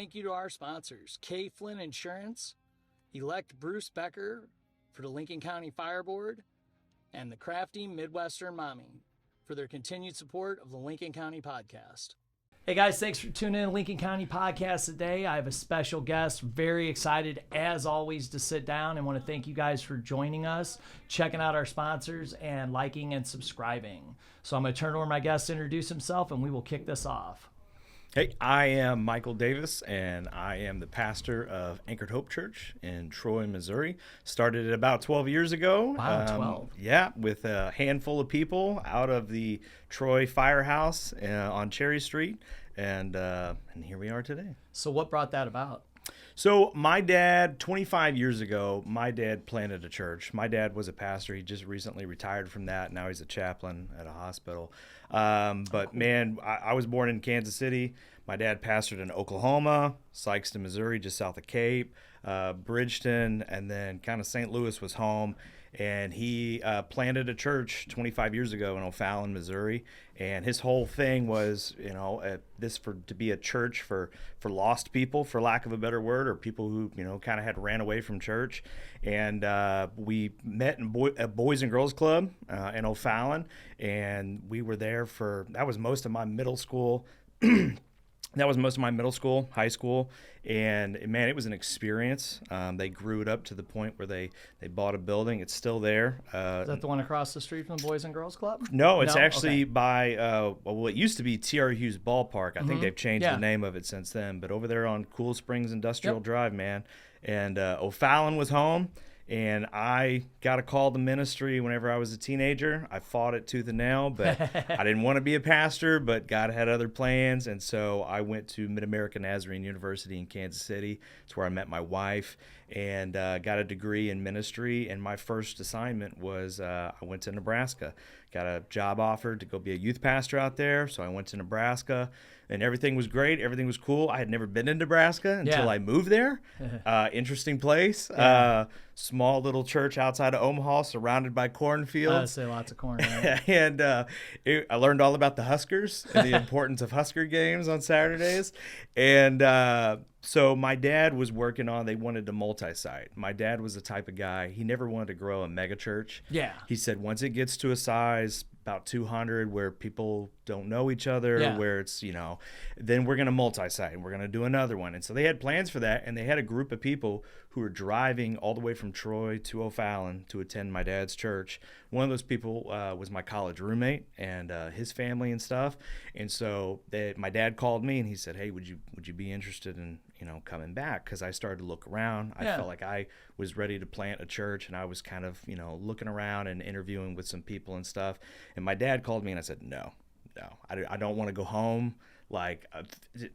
thank you to our sponsors, K. Flynn Insurance, elect Bruce Becker for the Lincoln County Fire Board, and the Crafty Midwestern Mommy for their continued support of the Lincoln County Podcast. Hey guys, thanks for tuning in to Lincoln County Podcast today. I have a special guest. Very excited, as always, to sit down and want to thank you guys for joining us, checking out our sponsors, and liking and subscribing. So I'm going to turn it over to my guest to introduce himself, and we will kick this off. Hey, I am Michael Davis, and I am the pastor of Anchored Hope Church in Troy, Missouri. Started it about 12 years ago. Wow, 12. Yeah, with a handful of people out of the Troy Firehouse on Cherry Street, and here we are today. So what brought that about? So my dad, 25 years ago, my dad planted a church. My dad was a pastor. He just recently retired from that. Now he's a chaplain at a hospital. But man, I was born in Kansas City. My dad pastored in Oklahoma, Sikeston, Missouri, just south of Cape, Bridgeton, and then kind of St. Louis was home. And he planted a church 25 years ago in O'Fallon, Missouri. And his whole thing was, to be a church for lost people, for lack of a better word, or people who, kind of had ran away from church. And we met in a Boys and Girls Club in O'Fallon. And we were there that was most of my middle school. That was most of my middle school, high school, and man, it was an experience. They grew it up to the point where they bought a building. It's still there. Is that the one across the street from the Boys and Girls Club? No, it's actually by, it used to be T.R. Hughes Ballpark. I think they've changed the name of it since then, but over there on Cool Springs Industrial Drive, man. And O'Fallon was home. And I got a call to ministry whenever I was a teenager. I fought it tooth and nail, but I didn't want to be a pastor, but God had other plans. And so I went to Mid-American Nazarene University in Kansas City. It's where I met my wife and got a degree in ministry. And my first assignment was I went to Nebraska. Got a job offer to go be a youth pastor out there. So I went to Nebraska. And everything was great. Everything was cool. I had never been in Nebraska until I moved there. Interesting place. Small little church outside of Omaha, surrounded by cornfields. I'd say lots of corn. Right? And I learned all about the Huskers and the importance of Husker games on Saturdays. And so my dad was working on, they wanted to multi-site. My dad was the type of guy, he never wanted to grow a mega church. Yeah. He said once it gets to a size about 200 where people don't know each other, where it's, then we're going to multi-site and we're going to do another one. And so they had plans for that, and they had a group of people who were driving all the way from Troy to O'Fallon to attend my dad's church. One of those people was my college roommate and his family and stuff. And so my dad called me and he said, hey, would you be interested in, coming back? Because I started to look around. I felt like I was ready to plant a church, and I was kind of, looking around and interviewing with some people and stuff. And my dad called me and I said, no, I don't want to go home. Like a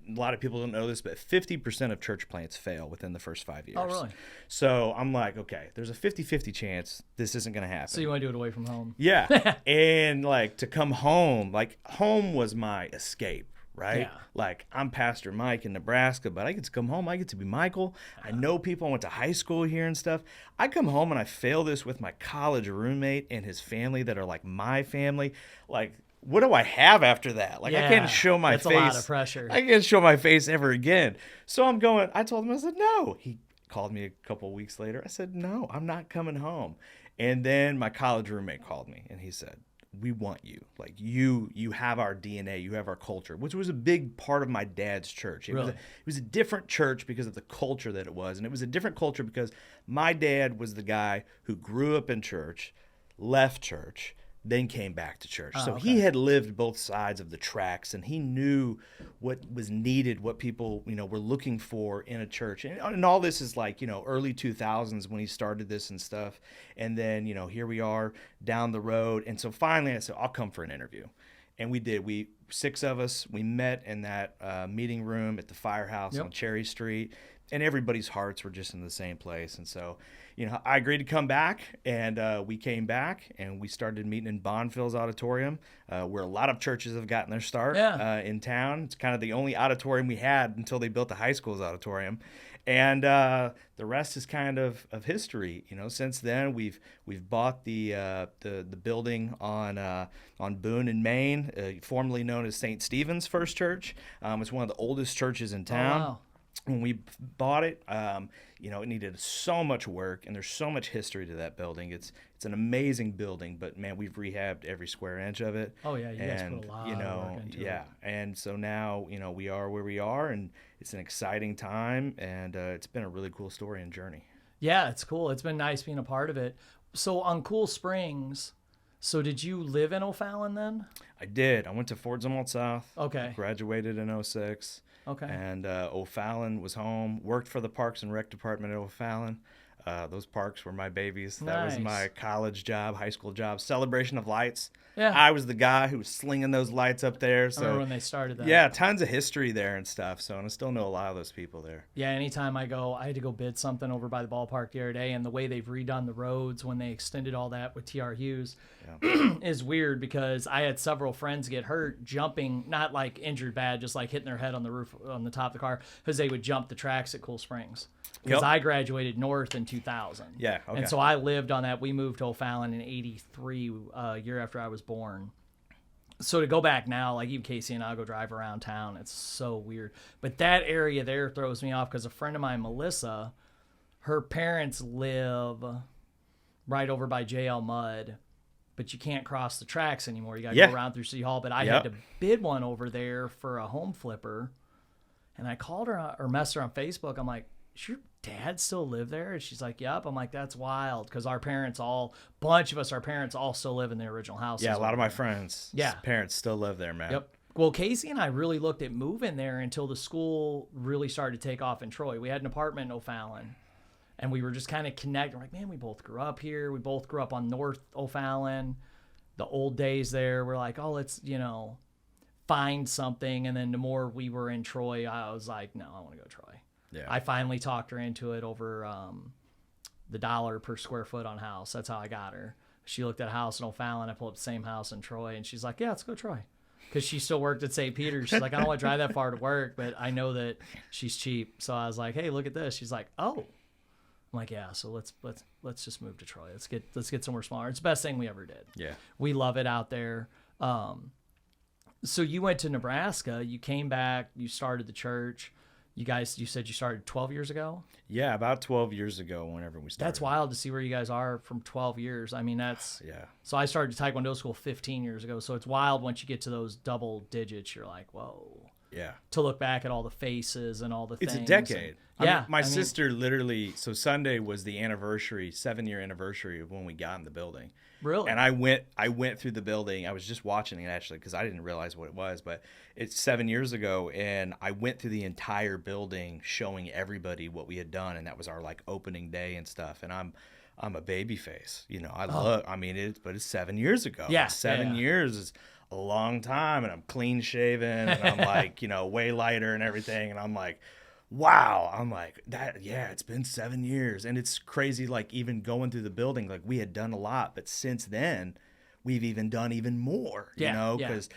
lot of people don't know this, but 50% of church plants fail within the first 5 years. Oh, really? So I'm like, okay, there's a 50-50 chance this isn't going to happen. So you want to do it away from home? Yeah. And to come home, home was my escape. Right? Yeah. Like, I'm Pastor Mike in Nebraska, but I get to come home. I get to be Michael. I know people. I went to high school here and stuff. I come home and I fail this with my college roommate and his family that are like my family. Like, what do I have after that? Like, I can't show my face. That's a lot of pressure. I can't show my face ever again. So I told him, I said, no. He called me a couple of weeks later. I said, no, I'm not coming home. And then my college roommate called me and he said, we want you. Like, you have our DNA, you have our culture, which was a big part of my dad's church. It was a different church because of the culture that it was. And it was a different culture because my dad was the guy who grew up in church, left church, then came back to church. So he had lived both sides of the tracks, and he knew what was needed, what people, were looking for in a church. And all this is early 2000s when he started this and stuff. And then, here we are down the road. And so finally I said, I'll come for an interview. And we did. 6 of us, we met in that meeting room at the Firehouse on Cherry Street, and everybody's hearts were just in the same place. And so, I agreed to come back, and we came back, and we started meeting in Bonfils Auditorium, where a lot of churches have gotten their start in town. It's kind of the only auditorium we had until they built the high school's auditorium. And the rest is kind of history. Since then we've bought the building on Boone in Maine, formerly known as St. Stephen's First Church. It's one of the oldest churches in town. Oh, wow. when we bought it, it needed so much work, and there's so much history to that building. It's an amazing building, but man, we've rehabbed every square inch of it. Oh yeah, you guys put a lot of work into it. And so now we are where we are, and it's an exciting time, and it's been a really cool story and journey. Yeah, it's cool. It's been nice being a part of it. So on Cool Springs, so did you live in O'Fallon then? I did. I went to Fort Zumwalt South. Okay. Graduated in 06. Okay. And O'Fallon was home. Worked for the Parks and Rec Department at O'Fallon. Those parks were my babies. That was my college job, high school job. Celebration of Lights. Yeah. I was the guy who was slinging those lights up there. So I remember when they started that. Yeah, tons of history there and stuff. So, and I still know a lot of those people there. Yeah, anytime I go, I had to go bid something over by the ballpark the other day, and the way they've redone the roads when they extended all that with T.R. Hughes is weird, because I had several friends get hurt jumping, not like injured bad, just like hitting their head on the roof, on the top of the car, because they would jump the tracks at Cool Springs. Because I graduated north in 2000. Yeah, okay. And so I lived on that. We moved to O'Fallon in 83, year after I was born. So to go back now, like even Casey and I go drive around town, it's so weird. But that area there throws me off, because a friend of mine, Melissa, her parents live right over by JL Mudd, but you can't cross the tracks anymore. You got to go around through City Hall. But I had to bid one over there for a home flipper. And I called her or messaged her on Facebook. I'm like, does your dad still live there? And she's like, yep. I'm like, that's wild, because our parents all still live in the original house. Yeah, a lot of my friends' Yeah. parents still live there, man. Yep. Well, Casey and I really looked at moving there until the school really started to take off in Troy. We had an apartment in O'Fallon, and we were just kind of connected. We're like, man, we both grew up here. We both grew up on North O'Fallon. The old days there, we're like, oh, let's, find something. And then the more we were in Troy, I was like, no, I want to go to Troy. Yeah. I finally talked her into it over the $1 per square foot on house. That's how I got her. She looked at a house in O'Fallon. I pulled up the same house in Troy, and she's like, yeah, let's go to Troy. Because she still worked at St. Peter's. She's like, I don't want to drive that far to work, but I know that she's cheap. So I was like, hey, look at this. She's like, oh. I'm like, yeah, so let's just move to Troy. Let's get somewhere smaller. It's the best thing we ever did. Yeah. We love it out there. So you went to Nebraska. You came back. You started the church. You said you started 12 years ago? Yeah, about 12 years ago, whenever we started. That's wild to see where you guys are from 12 years. I mean, that's... Yeah. So I started Taekwondo school 15 years ago, so it's wild once you get to those double digits. You're like, whoa. Yeah. To look back at all the faces and all the things. It's a decade. And, my sister literally... So Sunday was the 7-year anniversary of when we got in the building. Really? And I went through the building. I was just watching it, actually, because I didn't realize what it was. But it's 7 years ago, and I went through the entire building showing everybody what we had done, and that was our opening day and stuff. And I'm a baby face, but it's 7 years ago. Yeah, 7 years is a long time, and I'm clean shaven, and I'm way lighter and everything, and I'm like, wow. I'm like, it's been 7 years. And it's crazy, even going through the building, we had done a lot, but since then we've even done even more, because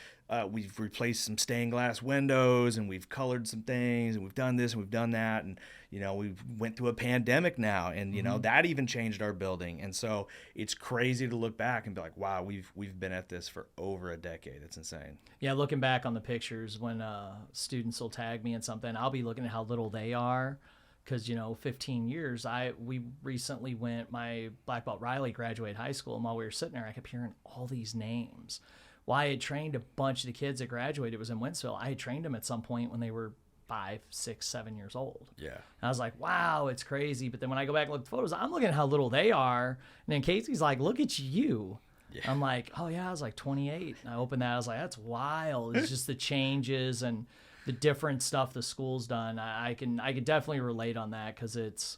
we've replaced some stained glass windows, and we've colored some things, and we've done this and we've done that. And, we've went through a pandemic now, and, that even changed our building. And so it's crazy to look back and be like, wow, we've been at this for over a decade. It's insane. Yeah. Looking back on the pictures, when students will tag me in something, I'll be looking at how little they are. Because, 15 years, we recently my black belt Riley graduated high school, and while we were sitting there, I kept hearing all these names. Well, I had trained a bunch of the kids that graduated. It was in Wentzville. I had trained them at some point when they were 5, 6, 7 years old. Yeah. And I was like, wow, it's crazy. But then when I go back and look at the photos, I'm looking at how little they are. And then Casey's like, look at you. Yeah. I'm like, oh, yeah, I was 28. And I opened that. I was like, that's wild. It's just the changes and the different stuff the school's done. I can definitely relate on that, because it's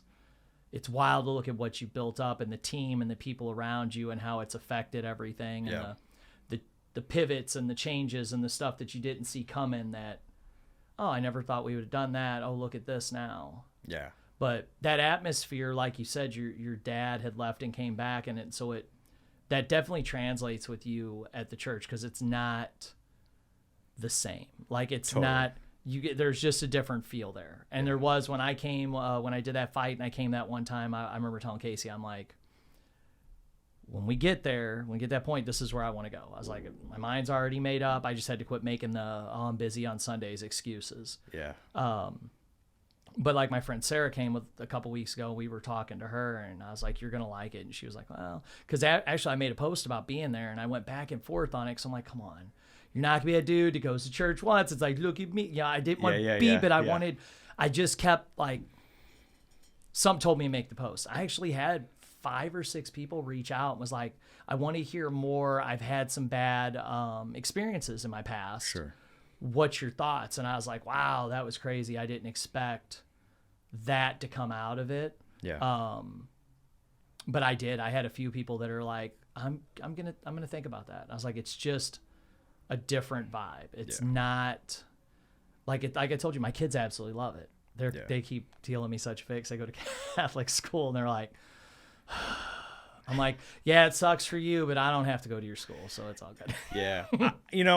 wild to look at what you built up and the team and the people around you and how it's affected everything. Yeah. And the pivots and the changes and the stuff that you didn't see coming that, oh, I never thought we would have done that. Oh, look at this now. Yeah. But that atmosphere, like you said, your dad had left and came back, and that definitely translates with you at the church, because it's not the same. It's totally. Not there's just a different feel there. And there was when I came when I did that fight and I came that one time, I remember telling Casey, I'm like, when we get that point, this is where I want to go. I was like, my mind's already made up. I just had to quit making the I'm busy on Sundays excuses. Yeah. But like my friend Sarah came with a couple weeks ago, we were talking to her and I was like, you're going to like it. And she was like, well, because actually I made a post about being there and I went back and forth on it. Cause I'm like, come on, you're not gonna be a dude that goes to church once. It's like, look at me. Yeah. I didn't want to be, but I just kept like, some told me to make the post. I actually had 5 or 6 people reach out and was like, I want to hear more. I've had some bad experiences in my past. Sure. What's your thoughts? And I was like, wow, that was crazy. I didn't expect that to come out of it. Yeah. But I did. I had a few people that are like, I'm gonna think about that. And I was like, it's just a different vibe. It's not like I told you, my kids absolutely love it. They keep dealing me such fix. I go to Catholic school and they're like, I'm like, yeah, it sucks for you, but I don't have to go to your school, so it's all good. Yeah.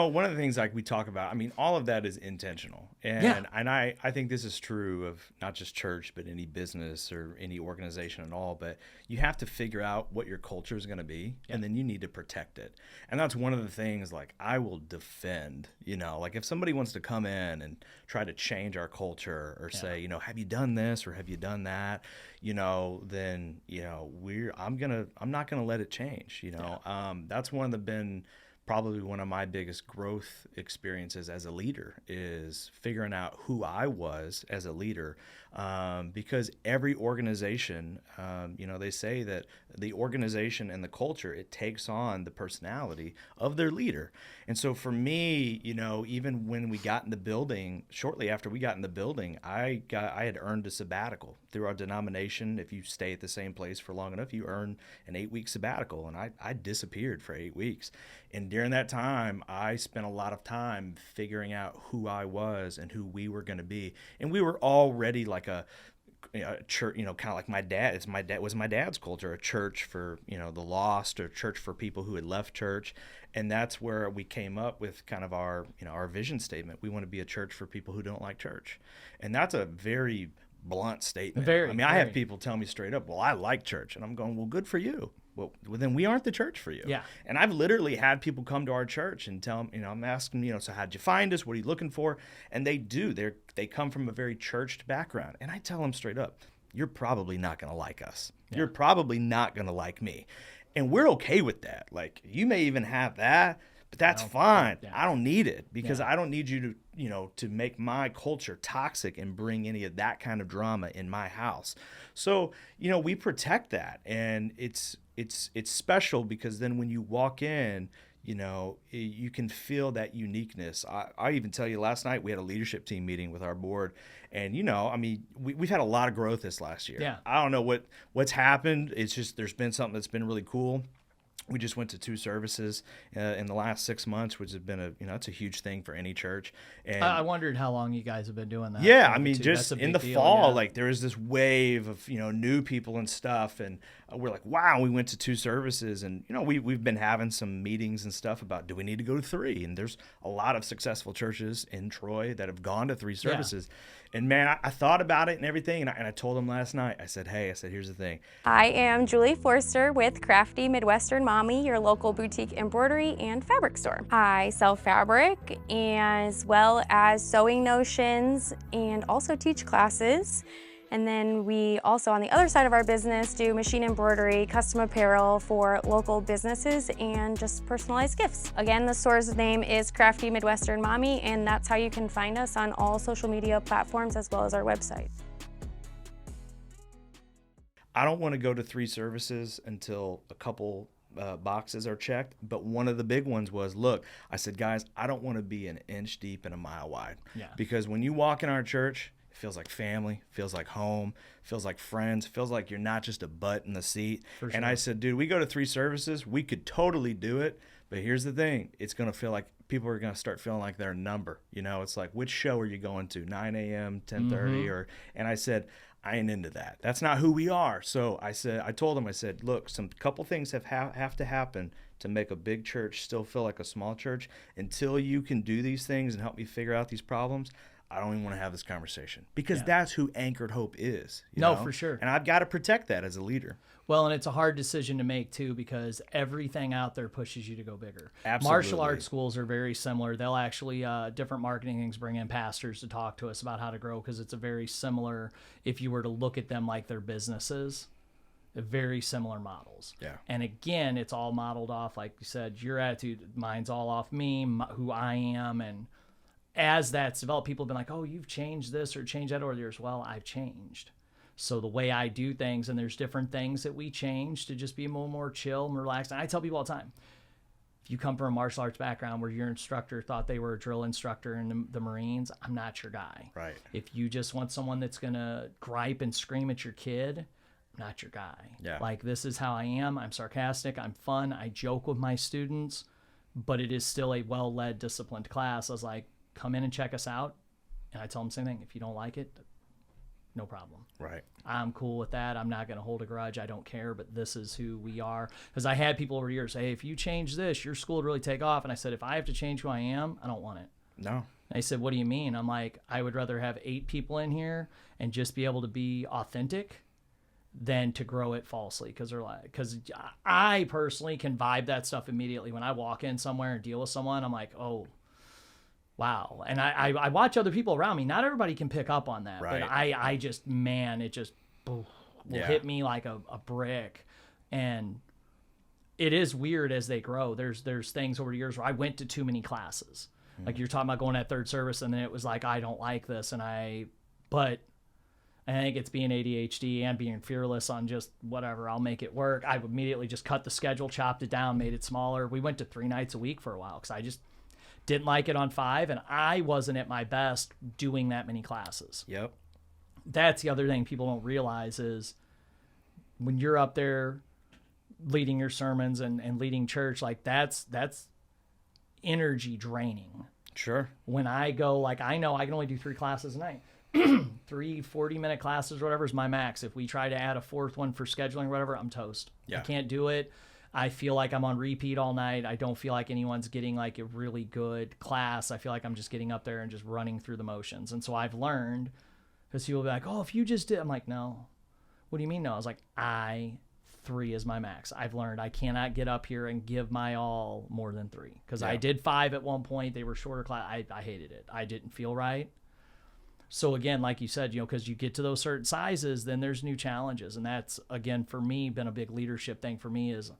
One of the things like we talk about, I mean, all of that is intentional. And I think this is true of not just church, but any business or any organization at all. But you have to figure out what your culture is going to be, and then you need to protect it. And that's one of the things like I will defend, like if somebody wants to come in and try to change our culture or say, have you done this or have you done that? Then I'm not gonna let it change. That's been probably one of my biggest growth experiences as a leader is figuring out who I was as a leader, because every organization, they say that the organization and the culture, it takes on the personality of their leader. And so for me, even when we got in the building, shortly after we got in the building, I had earned a sabbatical through our denomination. If you stay at the same place for long enough, you earn an 8-week sabbatical. And I disappeared for 8 weeks. And during that time, I spent a lot of time figuring out who I was and who we were going to be. And we were already like a church, kind of like my dad. Was my dad's culture, a church for the lost, or church for people who had left church, and that's where we came up with kind of our our vision statement. We want to be a church for people who don't like church, and that's a very blunt statement. I have people tell me straight up, "Well, I like church," and I'm going, "Well, good for you." Well, then we aren't the church for you. Yeah. And I've literally had people come to our church and tell them, I'm asking, so how'd you find us? What are you looking for? And they do. They come from a very churched background. And I tell them straight up, you're probably not going to like us. Yeah. You're probably not going to like me. And we're okay with that. Like, you may even have that, but that's fine. Yeah. I don't need it because I don't need you to, to make my culture toxic and bring any of that kind of drama in my house. So, we protect that, and it's special because then when you walk in, you can feel that uniqueness. I even tell you, last night we had a leadership team meeting with our board, and we've had a lot of growth this last year. Yeah. I don't know what's happened. It's just there's been something that's been really cool. We just went to 2 services in the last 6 months, which has been it's a huge thing for any church. And I wondered how long you guys have been doing that. Yeah, just in the fall, like there was this wave of new people and stuff, and we're like, wow. We went to 2 services, and we've been having some meetings and stuff about, do we need to go to 3? And there's a lot of successful churches in Troy that have gone to 3 services. Yeah. And man, I thought about it and everything, and I told them last night. I said, here's the thing. I am Julie Forster with Crafty Midwestern Mommy, your local boutique embroidery and fabric store. I sell fabric as well as sewing notions and also teach classes. And then we also, on the other side of our business, do machine embroidery, custom apparel for local businesses, and just personalized gifts. Again, the store's name is Crafty Midwestern Mommy, and that's how you can find us on all social media platforms as well as our website. I don't want to go to 3 services until a couple boxes are checked, but one of the big ones was, look, I said, guys, I don't want to be an inch deep and a mile wide. Yeah. Because when you walk in our church, it feels like family, feels like home, feels like friends, feels like you're not just a butt in the seat. For sure. And I said, dude, we go to 3 services, we could totally do it, but here's the thing, it's going to feel like people are going to start feeling like they're a number. It's like, which show are you going to, 9 a.m., 10:30, and I said, I ain't into that. That's not who we are. So I told him, look, couple things have to happen to make a big church still feel like a small church. Until you can do these things and help me figure out these problems, I don't even want to have this conversation, because that's who Anchored Hope is. No, for sure. And I've got to protect that as a leader. Well, and it's a hard decision to make too, because everything out there pushes you to go bigger. Absolutely. Martial arts schools are very similar. They'll actually, different marketing things bring in pastors to talk to us about how to grow, because it's a very similar, if you were to look at them like their businesses, very similar models. Yeah. And again, it's all modeled off, like you said, your attitude, mine's all off me, who I am. And as that's developed, people have been like, oh, you've changed this or changed that over the years. Well, I've changed. So the way I do things, and there's different things that we change to just be more chill and relaxed. And I tell people all the time, if you come from a martial arts background where your instructor thought they were a drill instructor in the Marines, I'm not your guy. Right. If you just want someone that's going to gripe and scream at your kid, I'm not your guy. Yeah. Like, this is how I am. I'm sarcastic. I'm fun. I joke with my students, but it is still a well-led, disciplined class. I was like, come in and check us out. And I tell them the same thing. If you don't like it, no problem. Right. I'm cool with that. I'm not going to hold a grudge. I don't care, but this is who we are. Because I had people over the years say, hey, if you change this, your school would really take off. And I said, if I have to change who I am, I don't want it. No. And they said, what do you mean? I'm like, I would rather have 8 people in here and just be able to be authentic than to grow it falsely. Because I personally can vibe that stuff immediately. When I walk in somewhere and deal with someone, I'm like, oh, wow. And I watch other people around me. Not everybody can pick up on that. Right. But I just, man, it just will hit me like a brick. And it is weird as they grow. There's things over the years where I went to too many classes. Like you're talking about going at third service, and then it was like, I don't like this. But I think it's being ADHD and being fearless on just whatever, I'll make it work. I immediately just cut the schedule, chopped it down, made it smaller. We went to 3 nights a week for a while because I just didn't like it on 5, and I wasn't at my best doing that many classes. Yep. That's the other thing people don't realize is when you're up there leading your sermons and leading church, like that's energy draining. Sure. When I go, like, I know I can only do 3 classes a night. 3 40-minute classes or whatever is my max. If we try to add a 4th one for scheduling or whatever, I'm toast. Yeah. I can't do it. I feel like I'm on repeat all night. I don't feel like anyone's getting like a really good class. I feel like I'm just getting up there and just running through the motions. And so I've learned, because people will be like, oh, if you just did, I'm like, no. What do you mean no? I was like, 3 is my max. I've learned I cannot get up here and give my all more than 3. Because I did 5 at one point. They were shorter class. I hated it. I didn't feel right. So again, like you said, because you get to those certain sizes, then there's new challenges. And that's, again, for me, been a big leadership thing for me is,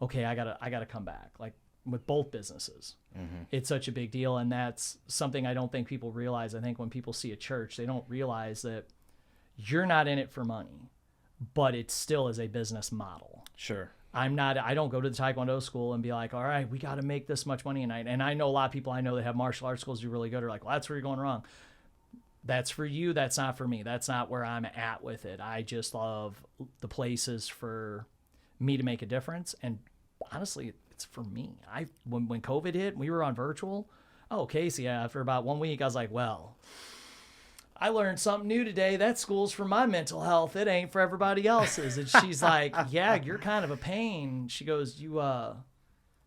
okay, I gotta come back. Like with both businesses, it's such a big deal. And that's something I don't think people realize. I think when people see a church, they don't realize that you're not in it for money, but it still is a business model. Sure. I don't go to the Taekwondo school and be like, all right, we got to make this much money a night. And I know a lot of people I know that have martial arts schools do really good are like, well, that's where you're going wrong. That's for you. That's not for me. That's not where I'm at with it. I just love the places for me to make a difference. And honestly, it's for me. When COVID hit, we were on virtual. Oh, Casey, after about 1 week, I was like, well, I learned something new today. That school's for my mental health. It ain't for everybody else's. And she's like, yeah, you're kind of a pain. She goes, you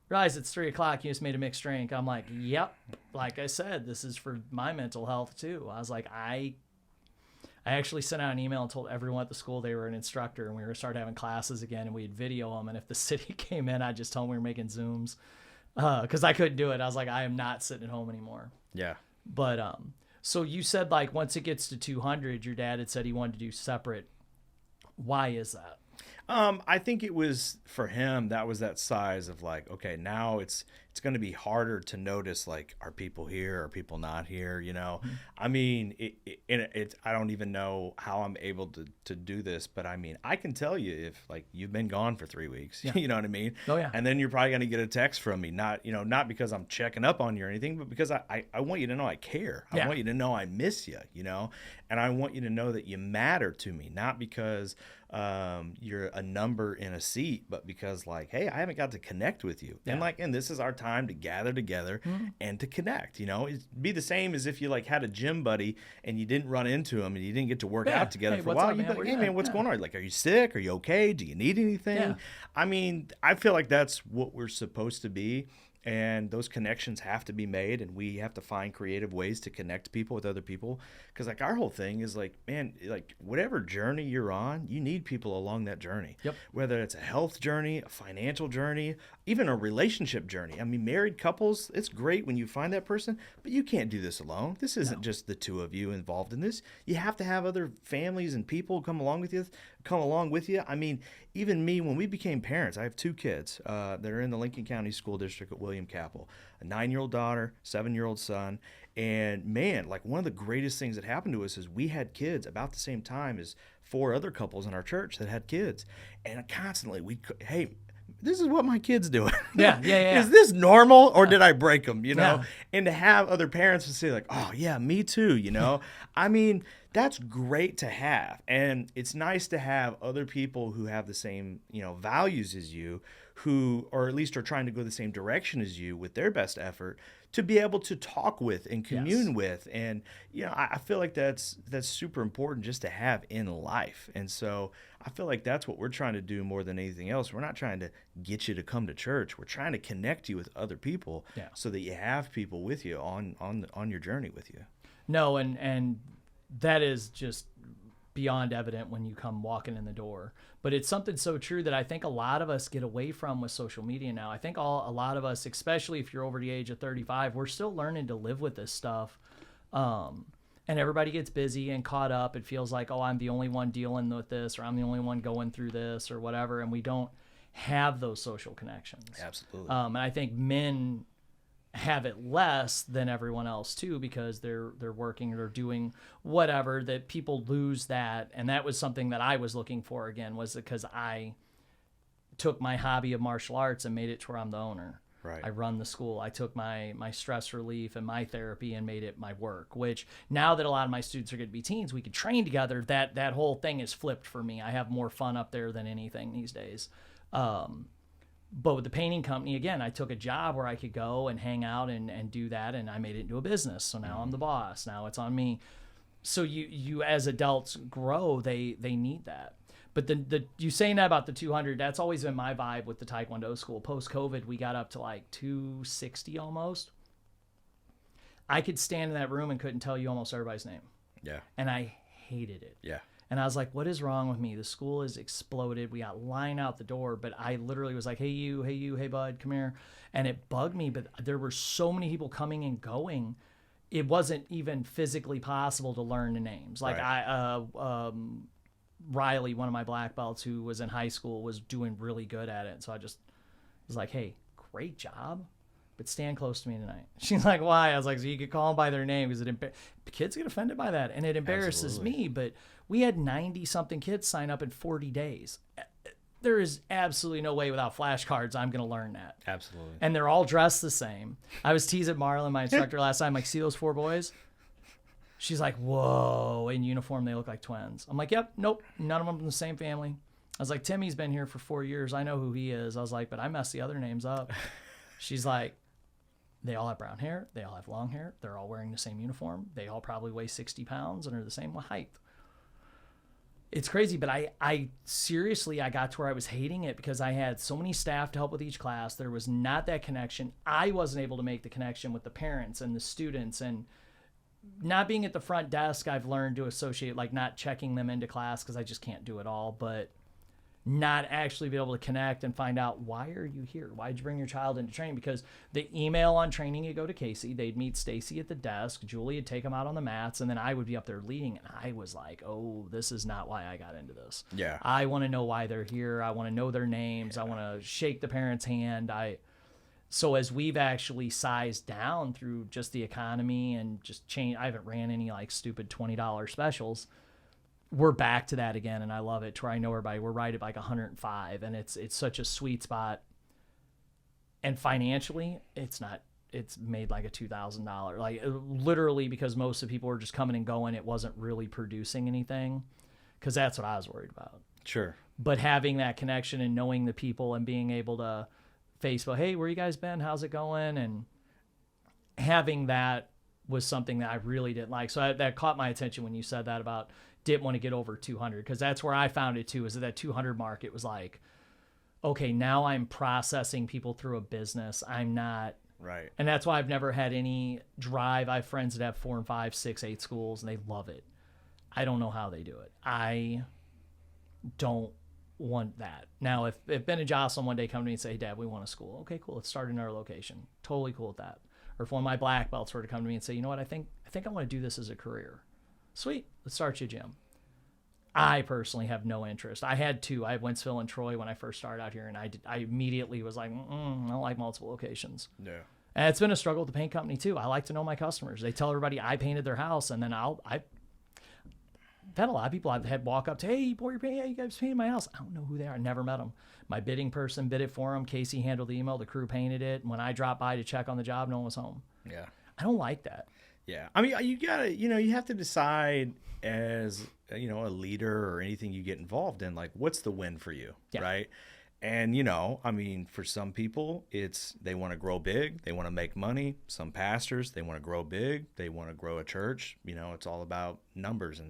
realize it's 3:00. You just made a mixed drink. I'm like, yep. Like I said, this is for my mental health too. I was like, I actually sent out an email and told everyone at the school they were an instructor, and we were going to start having classes again, and we'd video them. And if the city came in, I'd just tell them we were making Zooms because I couldn't do it. I was like, I am not sitting at home anymore. Yeah. But so you said like once it gets to 200, your dad had said he wanted to do separate. Why is that? I think it was for him, that was that size of like, okay, now it's going to be harder to notice, like, are people here? Are people not here? You know, I mean, I don't even know how I'm able to do this, but I mean, I can tell you if like you've been gone for 3 weeks, you know what I mean? Oh yeah. And then you're probably going to get a text from me, not because I'm checking up on you or anything, but because I want you to know I care. I want you to know I miss you, you know, and I want you to know that you matter to me, not because you're a number in a seat, but because like, hey, I haven't got to connect with you. Yeah. And this is our time to gather together and to connect, you know. It'd be the same as if you like had a gym buddy and you didn't run into him and you didn't get to work out together for a while. You'd be like, hey man, what's going on? Like, are you sick? Are you okay? Do you need anything? I mean, I feel like that's what we're supposed to be. and those connections have to be made, and we have to find creative ways to connect people with other people. Because like our whole thing is like, man, like whatever journey you're on, you need people along that journey. Yep. Whether it's a health journey, a financial journey, even a relationship journey. I mean, married couples, it's great when you find that person, but you can't do this alone. This isn't just the two of you involved in this. You have to have other families and people come along with you. I mean, even me, when we became parents, I have 2 kids that are in the Lincoln County School District at William Capel, a 9-year-old daughter, 7-year-old son. And man, like one of the greatest things that happened to us is we had kids about the same time as 4 other couples in our church that had kids. And constantly hey, this is what my kid's doing. Yeah. Is this normal, or did I break them, And to have other parents to say like, oh yeah, me too, I mean, that's great to have. And it's nice to have other people who have the same, values as you, who, or at least are trying to go the same direction as you with their best effort, to be able to talk with and commune with. And, I feel like that's super important just to have in life. And so I feel like that's what we're trying to do more than anything else. We're not trying to get you to come to church. We're trying to connect you with other people so that you have people with you on your journey with you. No, and that is just beyond evident when you come walking in the door. But it's something so true that I think a lot of us get away from with social media now. I think a lot of us, especially if you're over the age of 35, we're still learning to live with this stuff. And everybody gets busy and caught up. It feels like, oh, I'm the only one dealing with this, or I'm the only one going through this, or whatever. And we don't have those social connections. Absolutely. And I think men have it less than everyone else too, because they're working or doing whatever, that people lose that. And that was something that I was looking for again, was because I took my hobby of martial arts and made it to where I'm the owner. Right. I run the school. I took my stress relief and my therapy and made it my work, which now that a lot of my students are going to be teens, we could train together. That whole thing is flipped for me. I have more fun up there than anything these days. But with the painting company, again, I took a job where I could go and hang out and do that, and I made it into a business. So now I'm the boss. Now it's on me. So you as adults grow, they need that. But you saying that about the 200, that's always been my vibe with the Taekwondo school. Post-COVID, we got up to like 260 almost. I could stand in that room and couldn't tell you almost everybody's name. Yeah. And I hated it. Yeah. And I was like, what is wrong with me? The school has exploded. We got line out the door, but I literally was like, hey, you, hey, bud, come here. And it bugged me, but there were so many people coming and going. It wasn't even physically possible to learn the names. Like Riley, one of my black belts who was in high school, was doing really good at it. So I just was like, hey, great job, but stand close to me tonight. She's like, why? I was like, so you could call them by their name, because kids get offended by that, and it embarrasses me. But we had 90-something kids sign up in 40 days. There is absolutely no way without flashcards I'm going to learn that. Absolutely. And they're all dressed the same. I was teasing Marlon, my instructor, last time, like, see those 4 boys? She's like, whoa, in uniform, they look like twins. I'm like, yep, nope, none of them from the same family. I was like, Timmy's been here for 4 years. I know who he is. I was like, but I messed the other names up. She's like, they all have brown hair. They all have long hair. They're all wearing the same uniform. They all probably weigh 60 pounds and are the same height. It's crazy, but I seriously, I got to where I was hating it because I had so many staff to help with each class. There was not that connection. I wasn't able to make the connection with the parents and the students, and not being at the front desk, I've learned to associate, like, not checking them into class because I just can't do it all, but not actually be able to connect and find out, why are you here? Why'd you bring your child into training? Because the email on training, you go to Casey, they'd meet Stacy at the desk, Julie would take them out on the mats, and then I would be up there leading. And I was like, oh, this is not why I got into this. Yeah. I want to know why they're here. I want to know their names. I want to shake the parent's hand. So as we've actually sized down through just the economy and just change, I haven't ran any like stupid $20 specials. We're back to that again, and I love it. To where I know everybody, we're right at like 105, and it's such a sweet spot. And financially, it's made like a $2,000, like literally, because most of the people were just coming and going. It wasn't really producing anything, because that's what I was worried about. Sure. But having that connection and knowing the people and being able to Facebook, hey, where you guys been? How's it going? And having that was something that I really didn't like. So that caught my attention when you said that about didn't want to get over 200, because that's where I found it too, is at that 200 mark. It was like, okay, now I'm processing people through a business. I'm not. Right. And that's why I've never had any drive. I have friends that have 4 and 5, 6, 8 schools, and they love it. I don't know how they do it. I don't want that. Now, if Ben and Jocelyn one day come to me and say, hey, Dad, we want a school. Okay, cool. Let's start in our location. Totally cool with that. Or if one of my black belts were to come to me and say, you know what, I think I want to do this as a career. Sweet. Let's start you a gym. I personally have no interest. I had 2. I had Wentzville and Troy when I first started out here, and I immediately was like, I don't like multiple locations. Yeah. And it's been a struggle with the paint company too. I like to know my customers. They tell everybody I painted their house, and then I've had a lot of people I've had walk up to, hey, you pour your paint, yeah, you guys painted my house. I don't know who they are. I never met them. My bidding person bid it for them. Casey handled the email. The crew painted it. And when I dropped by to check on the job, no one was home. Yeah. I don't like that. Yeah. I mean, you gotta, you have to decide as, a leader or anything you get involved in, like, what's the win for you, right? And, I mean, for some people, it's they want to grow big. They want to make money. Some pastors, they want to grow big. They want to grow a church. It's all about numbers.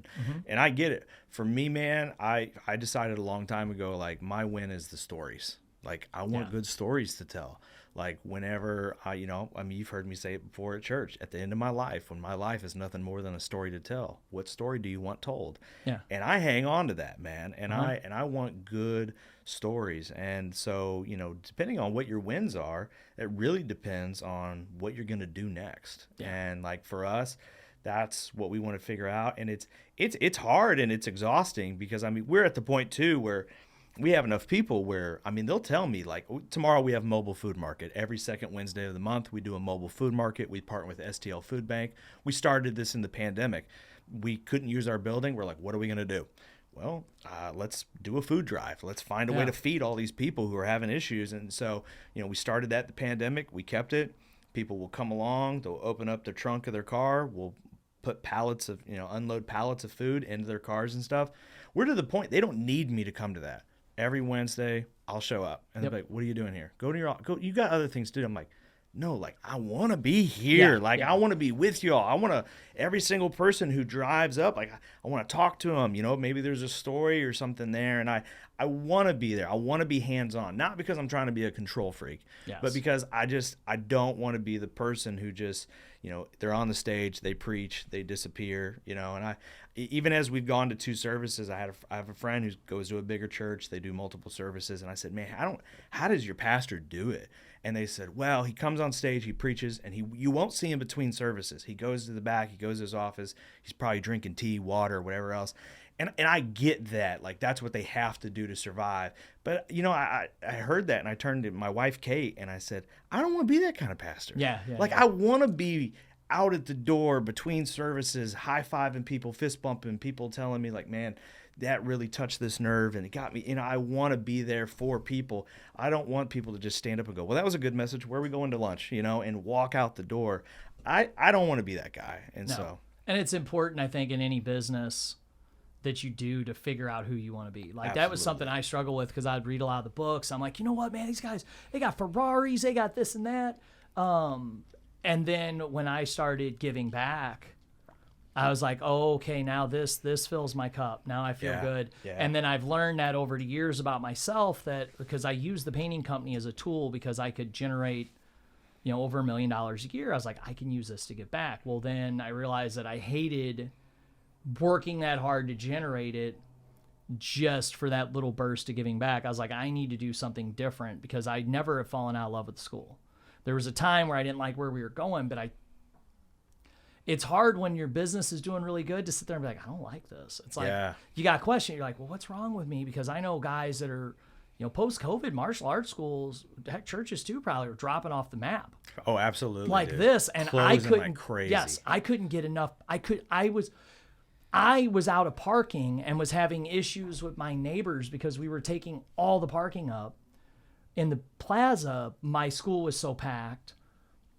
And I get it. For me, man, I decided a long time ago, like, my win is the stories. Like, I want good stories to tell. Like, whenever you've heard me say it before at church, at the end of my life, when my life is nothing more than a story to tell, what story do you want told? Yeah. And I hang on to that, man. And I want good stories. And so, depending on what your wins are, it really depends on what you're going to do next. Yeah. And like for us, that's what we want to figure out. And it's hard and it's exhausting because, I mean, we're at the point too where we have enough people where, I mean, they'll tell me, like, tomorrow we have mobile food market. Every second Wednesday of the month, we do a mobile food market. We partner with STL Food Bank. We started this in the pandemic. We couldn't use our building. We're like, what are we going to do? Well, let's do a food drive. Let's find a way to feed all these people who are having issues. And so, we started that in the pandemic. We kept it. People will come along. They'll open up the trunk of their car. We'll put pallets of, unload pallets of food into their cars and stuff. We're to the point they don't need me to come to that. Every Wednesday, I'll show up. And they're like, what are you doing here? You got other things to do. I'm like, no, like, I want to be here. I want to be with y'all. I want to, every single person who drives up, like, I want to talk to them. Maybe there's a story or something there. And I want to be there. I want to be hands-on. Not because I'm trying to be a control freak, but because I don't want to be the person who just, they're on the stage, they preach, they disappear, and even as we've gone to 2 services, I have a friend who goes to a bigger church. They do multiple services. And I said, man, how does your pastor do it? And they said, well, he comes on stage, he preaches, and you won't see him between services. He goes to the back, he goes to his office. He's probably drinking tea, water, whatever else. And I get that. Like, that's what they have to do to survive. But, I heard that, and I turned to my wife, Kate, and I said, I don't want to be that kind of pastor. I want to be out at the door between services, high-fiving people, fist bumping, people telling me, like, man, that really touched this nerve and it got me. I want to be there for people. I don't want people to just stand up and go, well, that was a good message. Where are we going to lunch? And walk out the door. I don't want to be that guy. And and it's important, I think, in any business that you do to figure out who you want to be. Like, Absolutely. That was something I struggle with because I'd read a lot of the books. I'm like, you know what, man, these guys, they got Ferraris, they got this and that. And then when I started giving back, I was like, oh, okay, now this fills my cup. Now I feel good. Yeah. And then I've learned that over the years about myself, that because I use the painting company as a tool because I could generate, over $1 million a year. I was like, I can use this to give back. Well, then I realized that I hated working that hard to generate it just for that little burst of giving back. I was like, I need to do something different because I never have fallen out of love with the school. There was a time where I didn't like where we were going, but it's hard when your business is doing really good to sit there and be like, I don't like this. It's like, you got a question. You're like, well, what's wrong with me? Because I know guys that are, post-COVID martial arts schools, heck, churches too, probably are dropping off the map. Oh, absolutely. Like dude. This. And Closing I couldn't, like crazy. Yes, I couldn't get enough. I was out of parking and was having issues with my neighbors because we were taking all the parking up. In the plaza, my school was so packed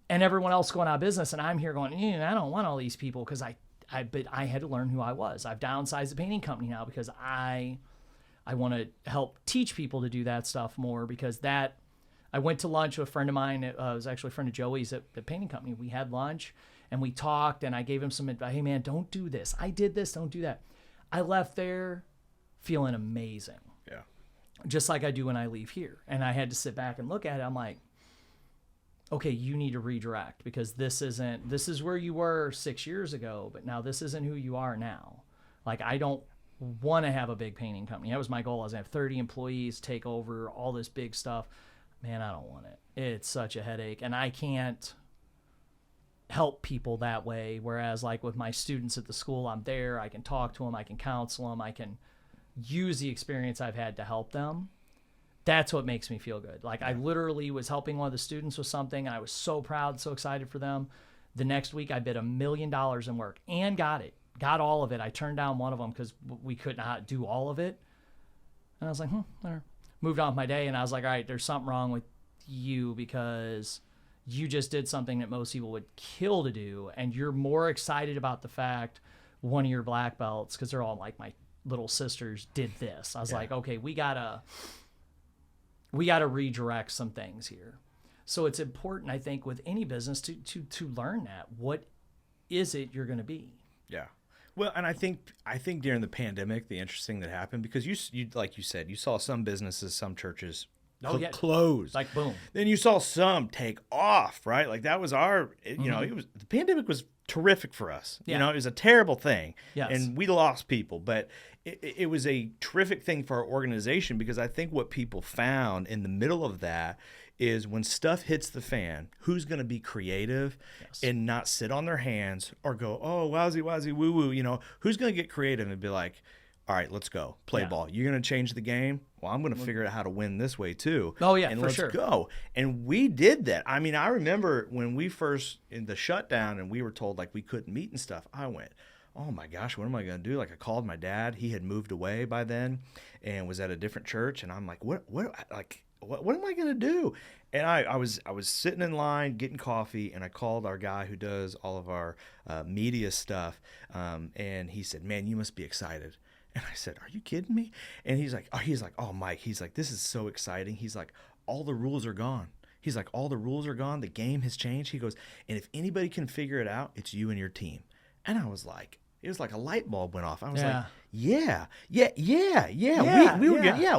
and everyone else going out of business. And I'm here going, I don't want all these people because but I had to learn who I was. I've downsized the painting company now because I want to help teach people to do that stuff more because I went to lunch with a friend of mine. It was actually a friend of Joey's at the painting company. We had lunch and we talked and I gave him some advice. Hey man, don't do this. I did this. Don't do that. I left there feeling amazing. Yeah. just like I do when I leave here. And I had to sit back and look at it. I'm like, okay, you need to redirect, because this is where you were 6 years ago, but now this isn't who you are now. Like, I don't want to have a big painting company. That was my goal. I was going to have 30 employees, take over all this big stuff. Man, I don't want it. It's such a headache, and I can't help people that way. Whereas like with my students at the school, I'm there, I can talk to them, I can counsel them, I can use the experience I've had to help them. That's what makes me feel good. Like, I literally was helping one of the students with something, and I was so proud, so excited for them. The next week I bid $1 million in work and got all of it. I turned down one of them because we could not do all of it. And I was like, whatever. Moved on with my day, and I was like, all right, there's something wrong with you, because you just did something that most people would kill to do, and you're more excited about the fact one of your black belts, because they're all like, my little sisters did this. I was like, okay, we gotta redirect some things here. So it's important, I think, with any business to learn that. What is it you're going to be? Yeah. Well, and I think during the pandemic, the interesting that happened, because you like you said, you saw some businesses, some churches close. Like, boom. Then you saw some take off, right? Like, that was you know, the pandemic was terrific for us. Yeah. You know, it was a terrible thing. Yes. And we lost people, but it was a terrific thing for our organization, because I think what people found in the middle of that is when stuff hits the fan, who's going to be creative and not sit on their hands or go, oh, wowsy, woo woo, you know, who's going to get creative and be like, all right, let's go play ball. You're going to change the game. Well, I'm going to figure out how to win this way too. Oh yeah, and for let's sure. go. And we did that. I mean, I remember when we first in the shutdown and we were told like we couldn't meet and stuff. I went, oh my gosh, what am I going to do? Like, I called my dad. He had moved away by then and was at a different church. And I'm like, what am I going to do? And I was sitting in line getting coffee, and I called our guy who does all of our media stuff. And he said, man, you must be excited. And I said, are you kidding me? And he's like, oh, Mike, he's like, this is so exciting. He's like, all the rules are gone. He's like, all the rules are gone. The game has changed. He goes, and if anybody can figure it out, it's you and your team. And I was like, it was like a light bulb went off. I was like,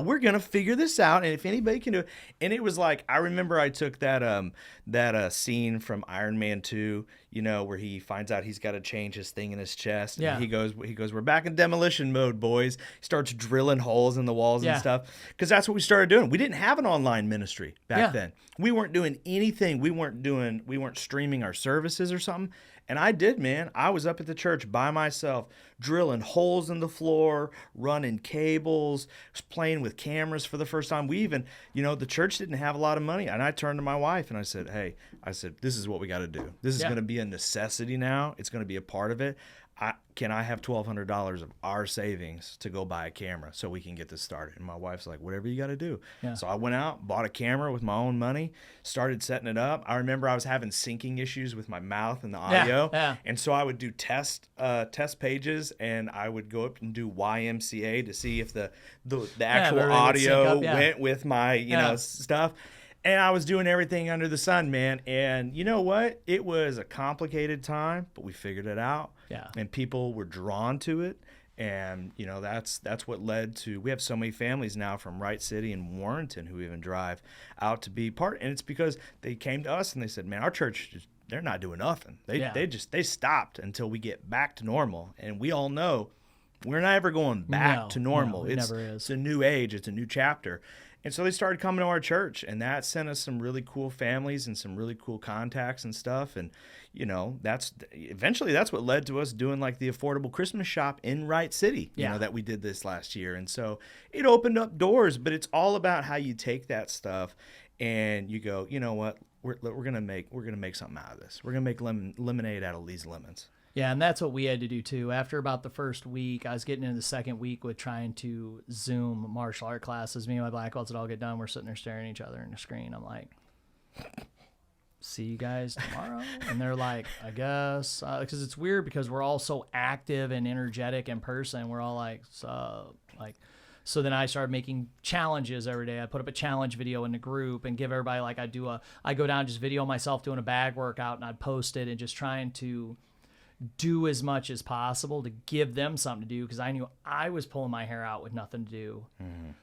we're gonna figure this out, and if anybody can do it. And it was like, I remember I took that scene from Iron Man 2, you know, where he finds out he's got to change his thing in his chest. And he goes, we're back in demolition mode, boys. He starts drilling holes in the walls and stuff, because that's what we started doing. We didn't have an online ministry back then. We weren't doing anything. We weren't streaming our services or something. And I did, man. I was up at the church by myself, drilling holes in the floor, running cables, playing with cameras for the first time. We even, you know, the church didn't have a lot of money. And I turned to my wife and I said, this is what we got to do. This is going to be a necessity now. It's going to be a part of it. Can I have $1,200 of our savings to go buy a camera so we can get this started? And my wife's like, whatever you got to do. Yeah. So I went out, bought a camera with my own money, started setting it up. I remember I was having syncing issues with my mouth and the audio. Yeah. And so I would do test pages, and I would go up and do YMCA to see if the actual audio went with my, you know, stuff. And I was doing everything under the sun, man. And you know what? It was a complicated time, but we figured it out. Yeah. And people were drawn to it. And, you know, that's what led to, we have so many families now from Wright City and Warrenton who even drive out to be part. And it's because they came to us and they said, man, our church, they're not doing nothing. They stopped until we get back to normal. And we all know we're not ever going back to normal. No, it never is. It's a new age. It's a new chapter. And so they started coming to our church, and that sent us some really cool families and some really cool contacts and stuff. And, you know, that's what led to us doing like the affordable Christmas shop in Wright City, you know, that we did this last year. And so it opened up doors, but it's all about how you take that stuff and you go, you know what, we're going to make something out of this. We're going to make lemonade out of these lemons. Yeah, and that's what we had to do too. After about the first week, I was getting into the second week with trying to Zoom martial art classes. Me and my black belts would all get done. We're sitting there staring at each other in the screen. I'm like, see you guys tomorrow? And they're like, I guess. Because it's weird because we're all so active and energetic in person. We're all like, so then I started making challenges every day. I put up a challenge video in the group and give everybody, like, I go down, just video myself doing a bag workout, and I'd post it and just trying to do as much as possible to give them something to do, because I knew I was pulling my hair out with nothing to do.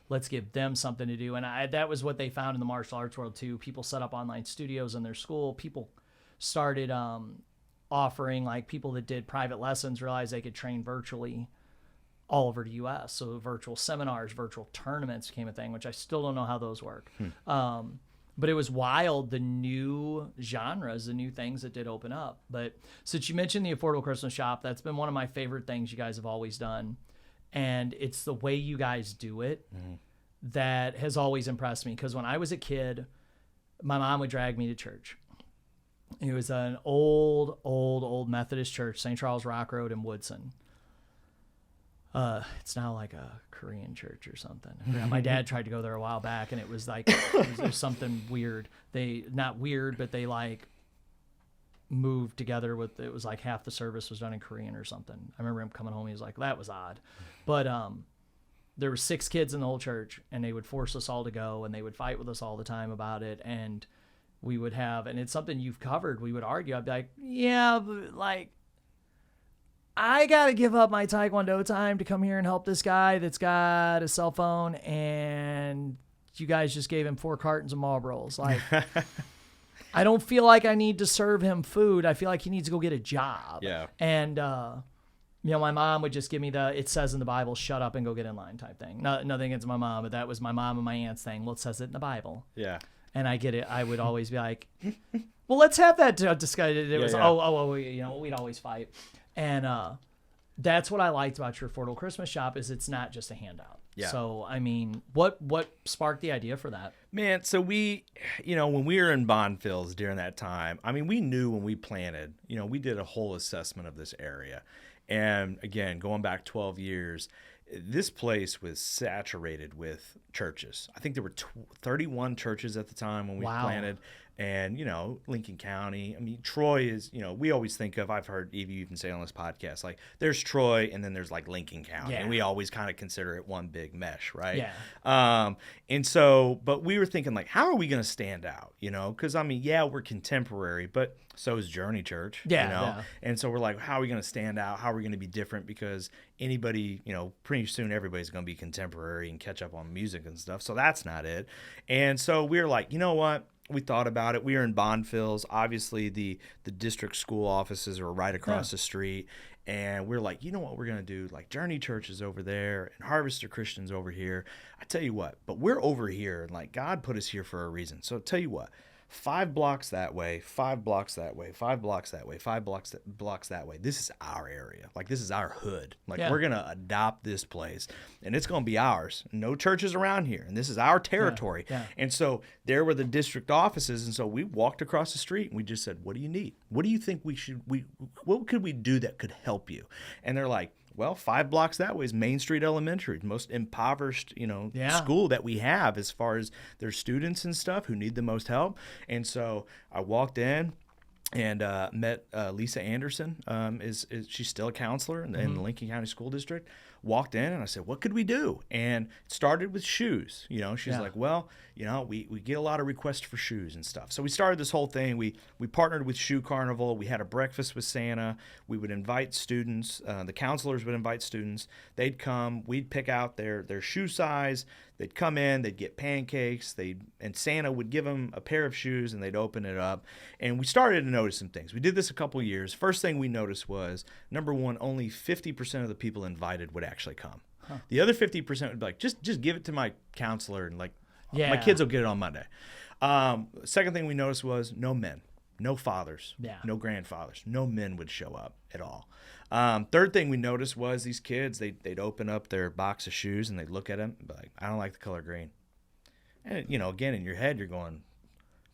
Let's give them something to do. And that was what they found in the martial arts world too. People set up online studios in their school. People started offering, like, people that did private lessons realized they could train virtually all over the U.S. So virtual seminars, virtual tournaments became a thing, which I still don't know how those work. But it was wild, the new genres, the new things that did open up. But since you mentioned the Affordable Christmas Shop, that's been one of my favorite things you guys have always done. And it's the way you guys do it that has always impressed me. Because when I was a kid, my mom would drag me to church. It was an old Methodist church, St. Charles Rock Road in Woodson. It's now like a Korean church or something. Yeah, my dad tried to go there a while back, and it was like it was something weird. Not weird, but they like moved together with, it was like half the service was done in Korean or something. I remember him coming home. He was like, that was odd. But there were 6 kids in the whole church, and they would force us all to go, and they would fight with us all the time about it. And we would have, and it's something you've covered, we would argue. I'd be like, yeah, but like, I got to give up my Taekwondo time to come here and help this guy that's got a cell phone, and you guys just gave him 4 cartons of Marlboros. Like, I don't feel like I need to serve him food. I feel like he needs to go get a job. Yeah. And, my mom would just give me it says in the Bible, shut up and go get in line type thing. Nothing against my mom, but that was my mom and my aunt's thing. Well, it says it in the Bible. Yeah. And I get it. I would always be like, well, let's have that discussion. It was, we'd always fight. And that's what I liked about your Affordable Christmas Shop, is it's not just a handout. Yeah. So, I mean, what sparked the idea for that? Man, so we, when we were in Bonfils during that time, I mean, we knew when we planted, we did a whole assessment of this area. And again, going back 12 years, this place was saturated with churches. I think there were 31 churches at the time when we planted. And, Lincoln County, I mean, Troy is, we always think of, I've heard Evie even say on this podcast, like, there's Troy and then there's like Lincoln County. Yeah. And we always kind of consider it one big mesh, right? Yeah. And so, but we were thinking, like, how are we going to stand out, Because, I mean, yeah, we're contemporary, but so is Journey Church, Yeah. And so we're like, how are we going to stand out? How are we going to be different? Because anybody, pretty soon everybody's going to be contemporary and catch up on music and stuff. So that's not it. And so we were like, you know what? We thought about it. We were in Bonfils. Obviously, the district school offices are right across the street. And we're like, you know what we're going to do? Like, Journey Church is over there and Harvester Christian's over here. I tell you what, but we're over here. And, like, God put us here for a reason. So tell you what, 5 blocks that way, 5 blocks that way, 5 blocks that way, 5 blocks that way. This is our area. Like, this is our hood. Like, we're going to adopt this place, and it's going to be ours. No churches around here, and this is our territory. Yeah. And so there were the district offices, and so we walked across the street, and we just said, what do you need? What do you think what could we do that could help you? And they're like, well, 5 blocks that way is Main Street Elementary, most impoverished, school that we have as far as their students and stuff who need the most help. And so I walked in and met Lisa Anderson. She's still a counselor in the Lincoln County School District. Walked in and I said, what could we do? And it started with shoes. She's like, well, we get a lot of requests for shoes and stuff. So we started this whole thing. We partnered with Shoe Carnival. We had a breakfast with Santa. We would invite students. The counselors would invite students. They'd come. We'd pick out their shoe size. They'd come in. They'd get pancakes. And Santa would give them a pair of shoes, and they'd open it up. And we started to notice some things. We did this a couple of years. First thing we noticed was, number one, only 50% of the people invited would actually come. Huh. The other 50% would be like, just give it to my counselor, and like, my kids will get it on Monday. Second thing we noticed was no men, no fathers, no grandfathers, no men would show up at all. Third thing we noticed was these kids, they'd open up their box of shoes and they'd look at them and be like, I don't like the color green. And, again, in your head, you're going,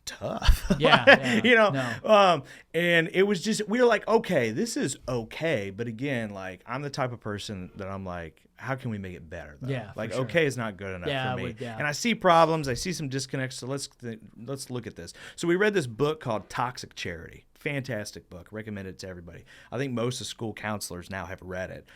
tough. No. And it was just, we were like, okay, this is okay. But again, like, I'm the type of person that I'm like, how can we make it better, though? Yeah, like, sure. Okay is not good enough for me. And I see problems. I see some disconnects. So let's look at this. So we read this book called Toxic Charity. Fantastic book. Recommend it to everybody. I think most of school counselors now have read it.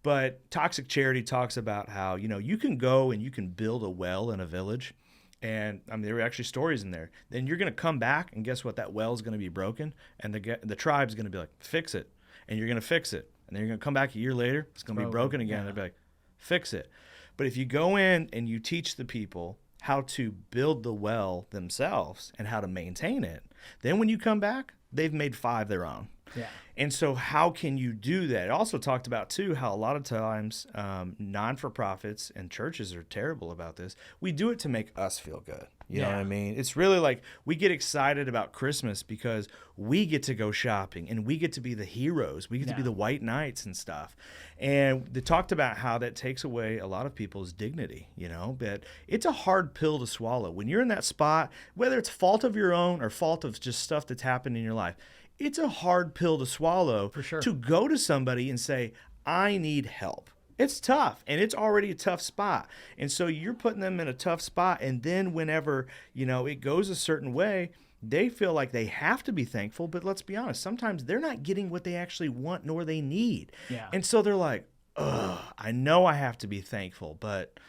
But Toxic Charity talks about how, you can go and you can build a well in a village, And I mean, there were actually stories in there. Then you're going to come back, and guess what? That well is going to be broken, and the tribe's going to be like, fix it, and you're going to fix it. And then you're going to come back a year later, it's going to be broken again. And they'll be like, fix it. But if you go in and you teach the people how to build the well themselves and how to maintain it, then when you come back, they've made 5 their own. Yeah. And so how can you do that? It also talked about, too, how a lot of times non-for-profits and churches are terrible about this. We do it to make us feel good. You know what I mean? It's really like we get excited about Christmas because we get to go shopping and we get to be the heroes. We get to be the white knights and stuff. And they talked about how that takes away a lot of people's dignity, you know, but it's a hard pill to swallow. When you're in that spot, whether it's fault of your own or fault of just stuff that's happened in your life, it's a hard pill to swallow. For sure. To go to somebody and say, I need help. It's tough, and it's already a tough spot. And so you're putting them in a tough spot, and then whenever, you know, it goes a certain way, they feel like they have to be thankful, but let's be honest, sometimes they're not getting what they actually want nor they need. Yeah. And so they're like, ugh, I know I have to be thankful, but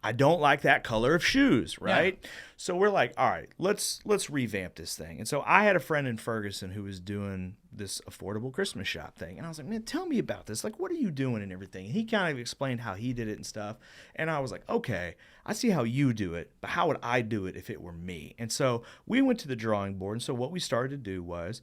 I don't like that color of shoes, right? Yeah. So we're like, all right, let's revamp this thing. And so I had a friend in Ferguson who was doing this affordable Christmas shop thing. And I was like, man, tell me about this. Like, what are you doing and everything? And he kind of explained how he did it and stuff. And I was like, okay, I see how you do it, but how would I do it if it were me? And so we went to the drawing board. And so what we started to do was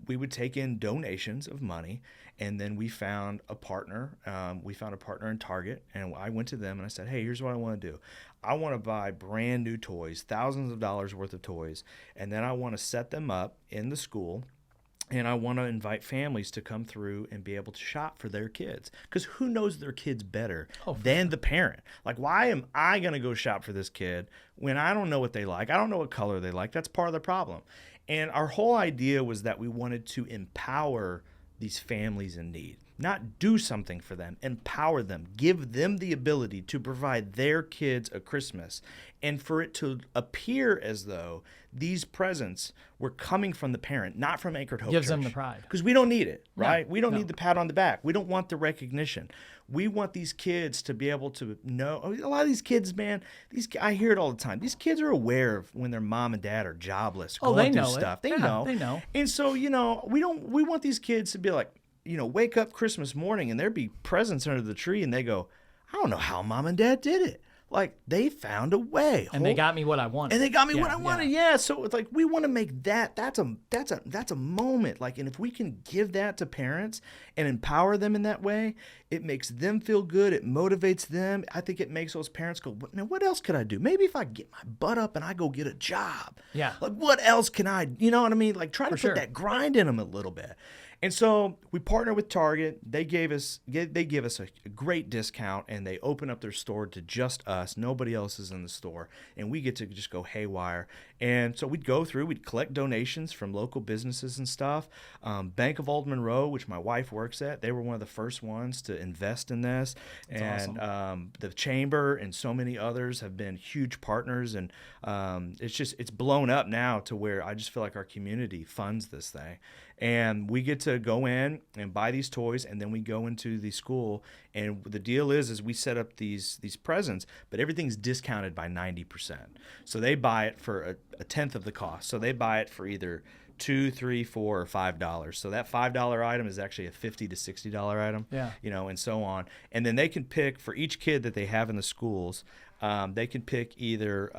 we would take in donations of money. And then we found a partner. We found a partner in Target, and I went to them and I said, hey, here's what I want to do. I want to buy brand new toys, thousands of dollars worth of toys, and then I want to set them up in the school, and I want to invite families to come through and be able to shop for their kids, because who knows their kids better than the parent? Like, why am I going to go shop for this kid when I don't know what they like? I don't know what color they like. That's part of the problem. And our whole idea was that we wanted to empower these families in need, not do something for them, empower them, give them the ability to provide their kids a Christmas, and for it to appear as though these presents were coming from the parent, not from Anchored Hope Gives Church. them the pride. Because we don't need it, right? No, we don't need the pat on the back. We don't want the recognition. We want these kids to be able to know. A lot of these kids, man, I hear it all the time. These kids are aware of when their mom and dad are jobless, going through stuff. They know. They know. And so, you know, we want these kids to be like, you know, wake up Christmas morning and there be presents under the tree and they go, I don't know how mom and dad did it. Like, they found a way. And they got me what I wanted. And they got me what I wanted. Yeah. So it's like, we want to make that's a moment. Like, and if we can give that to parents and empower them in that way, it makes them feel good. It motivates them. I think it makes those parents go, man, what else could I do? Maybe if I get my butt up and I go get a job. Yeah. Like, what else can I, you know what I mean? Like, try to put that grind in them a little bit. And so we partnered with Target. They give us a great discount, and they open up their store to just us. Nobody else is in the store, and we get to just go haywire. And so we'd go through, we'd collect donations from local businesses and stuff. Bank of Old Monroe, which my wife works at, they were one of the first ones to invest in this. That's awesome. The Chamber and so many others have been huge partners, and it's blown up now to where I just feel like our community funds this thing. And we get to go in and buy these toys, and then we go into the school. And the deal is we set up these presents, but everything's discounted by 90%. So they buy it for a tenth of the cost. So they buy it for either $2, $3, $4, or $5. So that $5 item is actually a $50 to $60 item. Yeah. You know, and so on. And then they can pick for each kid that they have in the schools. They can pick either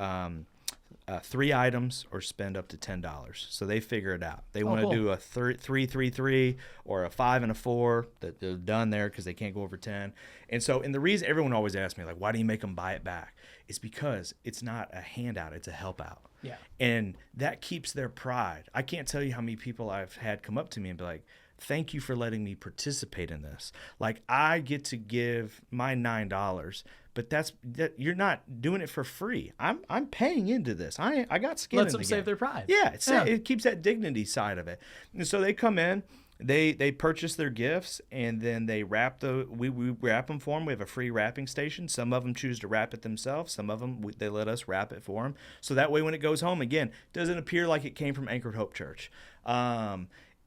3 items or spend up to $10. So they figure it out. They want to do a 3-3-3 or a 5 and a 4. That they're done there because they can't go over 10. And so, and the reason everyone always asks me, like, why do you make them buy it back? It's because it's not a handout; it's a help out. Yeah. And that keeps their pride. I can't tell you how many people I've had come up to me and be like, thank you for letting me participate in this. Like, I get to give my $9, but that you're not doing it for free. I'm paying into this. I got skin in the game. Lets them save their pride. Yeah, it keeps that dignity side of it. And so they come in, they purchase their gifts, and then they we wrap them for them. We have a free wrapping station. Some of them choose to wrap it themselves. Some of them they let us wrap it for them. So that way, when it goes home, again, doesn't appear like it came from Anchored Hope Church.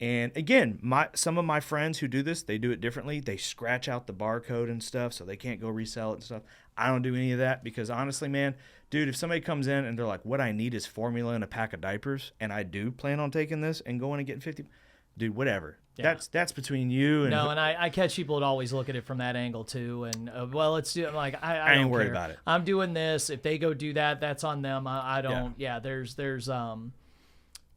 And again, some of my friends who do this, they do it differently. They scratch out the barcode and stuff so they can't go resell it and stuff. I don't do any of that because honestly, man, dude, if somebody comes in and they're like, what I need is formula and a pack of diapers, and I do plan on taking this and going and getting 50, dude, whatever. Yeah. That's between you and... No, and I catch people that always look at it from that angle too. And, let's do it. Like, I ain't don't worried care. about it. I'm doing this. If they go do that, that's on them. I don't... Yeah, there's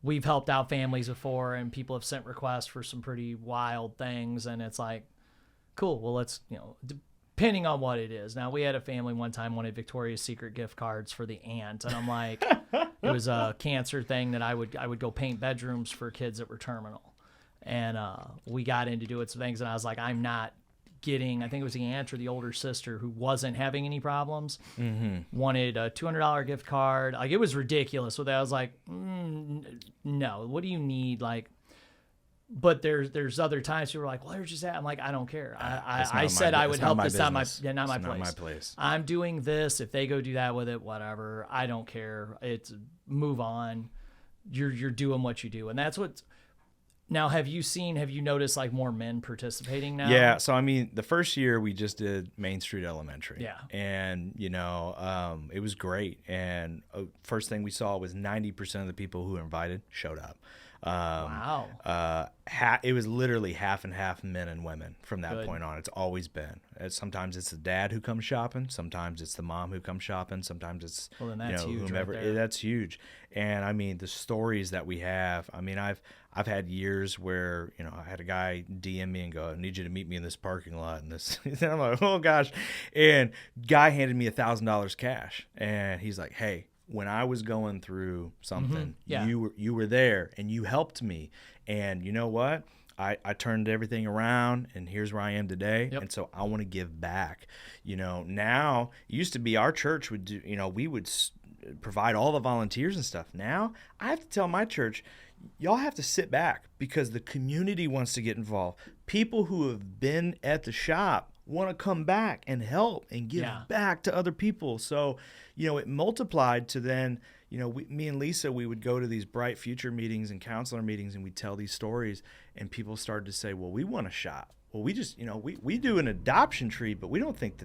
we've helped out families before, and people have sent requests for some pretty wild things, and it's like, cool, well, let's, depending on what it is. Now, we had a family one time wanted Victoria's Secret gift cards for the aunt, and I'm like, it was a cancer thing that I would go paint bedrooms for kids that were terminal. And we got into doing some things, and I was like, I'm not getting, I think it was the aunt or the older sister who wasn't having any problems, wanted a $200 gift card. Like, it was ridiculous. So I was like, no, what do you need? Like, but there's other times people were like, well, there's just that. I'm like, I don't care. I said I would help. It's not my place. I'm doing this. If they go do that with it, whatever. I don't care. It's move on. You're doing what you do. And that's what. Now, have you noticed like more men participating now? Yeah. So, I mean, the first year we just did Main Street Elementary. Yeah. And, it was great. And first thing we saw was 90% of the people who were invited showed up. Wow. It was literally half and half men and women from that point on. It's always been. Sometimes it's the dad who comes shopping. Sometimes it's the mom who comes shopping. Sometimes it's that's huge whomever. Right there. That's huge. And I mean, the stories that we have. I mean, I've had years where I had a guy DM me and go, "I need you to meet me in this parking lot." And this, and I'm like, "Oh gosh!" And guy handed me $1,000 cash, and he's like, "Hey, when I was going through something, you were there and you helped me. And you know what? I turned everything around and here's where I am today. Yep. And so I want to give back. Now it used to be our church would do, we would provide all the volunteers and stuff. Now I have to tell my church, y'all have to sit back because the community wants to get involved. People who have been at the shop want to come back and help and give back to other people. So, it multiplied to then, me and Lisa, we would go to these Bright Future meetings and counselor meetings and we'd tell these stories and people started to say, well, we want a shop. Well, we just, we do an adoption tree, but we don't think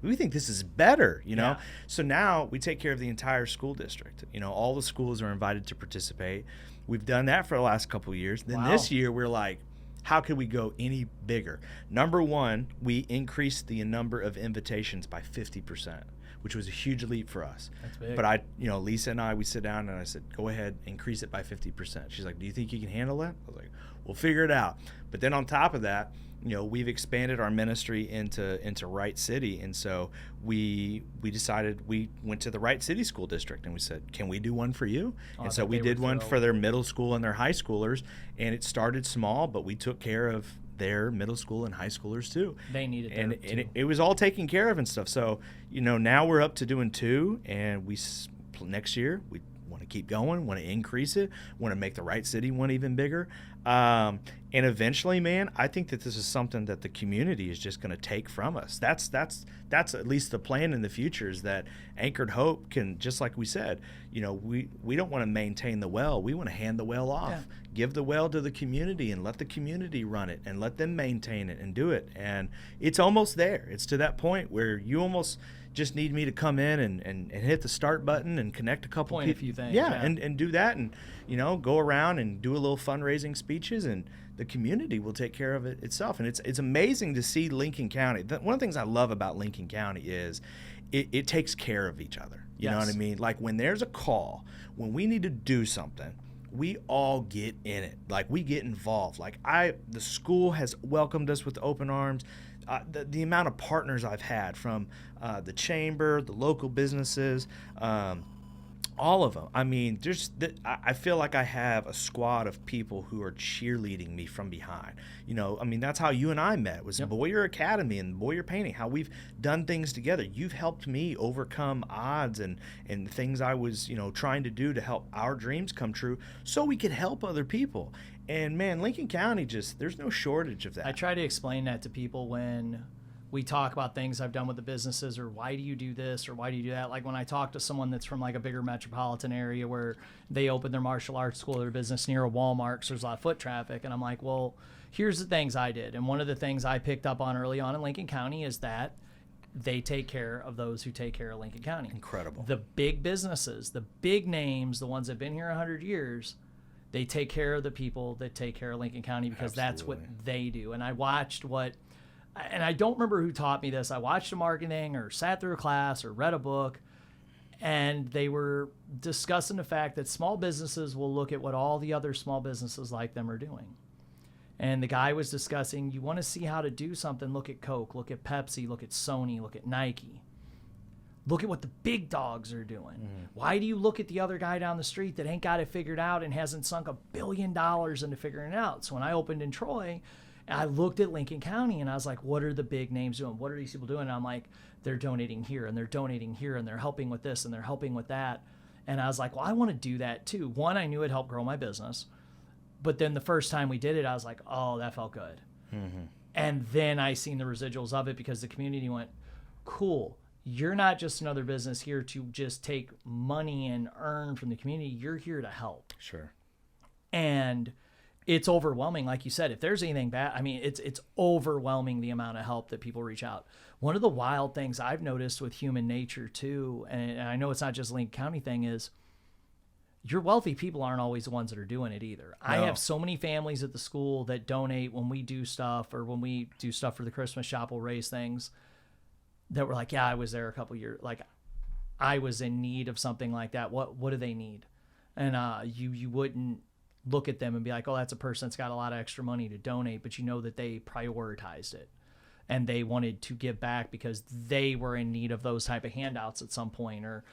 we think this is better, Yeah. So now we take care of the entire school district. All the schools are invited to participate. We've done that for the last couple of years. Then this year we're like, how could we go any bigger? Number one, we increased the number of invitations by 50%, which was a huge leap for us. That's big. But Lisa and I, we sit down and I said, go ahead, increase it by 50%. She's like, do you think you can handle that? I was like, we'll figure it out. But then on top of that, we've expanded our ministry into Wright City. And so we decided, we went to the Wright City School District and we said, can we do one for you? And so we did one for their middle school and their high schoolers. And it started small, but we took care of their middle school and high schoolers too. They needed and it was all taken care of and stuff. So, now we're up to doing 2 and next year we want to keep going, want to increase it, want to make the Wright City one even bigger. And eventually, man, I think that this is something that the community is just going to take from us. That's at least the plan in the future is that Anchored Hope can, just like we said, we don't want to maintain the well. We want to hand the well off, give the well to the community and let the community run it and let them maintain it and do it. And it's almost there. It's to that point where you almost just need me to come in and hit the start button and connect a couple people. A few things. Yeah, and do that and, go around and do a little fundraising speeches and the community will take care of it itself. And it's amazing to see Lincoln County. One of the things I love about Lincoln County is it takes care of each other. You know what I mean? Like when there's a call, when we need to do something, we all get in it. Like we get involved. Like the school has welcomed us with open arms. The amount of partners I've had from the chamber, the local businesses, all of them. I mean, I feel like I have a squad of people who are cheerleading me from behind. That's how you and I met, was Boyer Academy and Boyer Painting, how we've done things together. You've helped me overcome odds and things I was, trying to do to help our dreams come true so we could help other people. And man, Lincoln County there's no shortage of that. I try to explain that to people when we talk about things I've done with the businesses, or why do you do this, or why do you do that? Like when I talk to someone that's from like a bigger metropolitan area where they opened their martial arts school or their business near a Walmart, so there's a lot of foot traffic, and I'm like, well, here's the things I did. And one of the things I picked up on early on in Lincoln County is that they take care of those who take care of Lincoln County. Incredible. The big businesses, the big names, the ones that have been here 100 years, they take care of the people that take care of Lincoln County, because that's what they do. And I watched and I don't remember who taught me this. I watched a marketing or sat through a class or read a book, and they were discussing the fact that small businesses will look at what all the other small businesses like them are doing. And the guy was discussing, you want to see how to do something, look at Coke, look at Pepsi, look at Sony, look at Nike. Look at what the big dogs are doing. Why do you look at the other guy down the street that ain't got it figured out and hasn't sunk $1 billion into figuring it out? So when I opened in Troy, I looked at Lincoln County and I was like, what are the big names doing? What are these people doing? And I'm like, they're donating here and they're donating here and they're helping with this and they're helping with that. And I was like, well, I want to do that too. One, I knew it helped grow my business. But then the first time we did it, I was like, oh, that felt good. And then I seen the residuals of it, because the community went, cool. You're not just another business here to just take money and earn from the community. You're here to help. Sure. And it's overwhelming. Like you said, if there's anything bad, I mean, it's overwhelming the amount of help that people reach out. One of the wild things I've noticed with human nature too, and I know it's not just a Lincoln County thing, is your wealthy people aren't always the ones that are doing it either. No. I have so many families at the school that donate when we do stuff, or when we do stuff for the Christmas shop, we'll raise things, that were like, yeah, I was there a couple years, like I was in need of something like that. What do they need? And you wouldn't look at them and be like, oh, that's a person that's got a lot of extra money to donate, but you know that they prioritized it and they wanted to give back because they were in need of those type of handouts at some point, or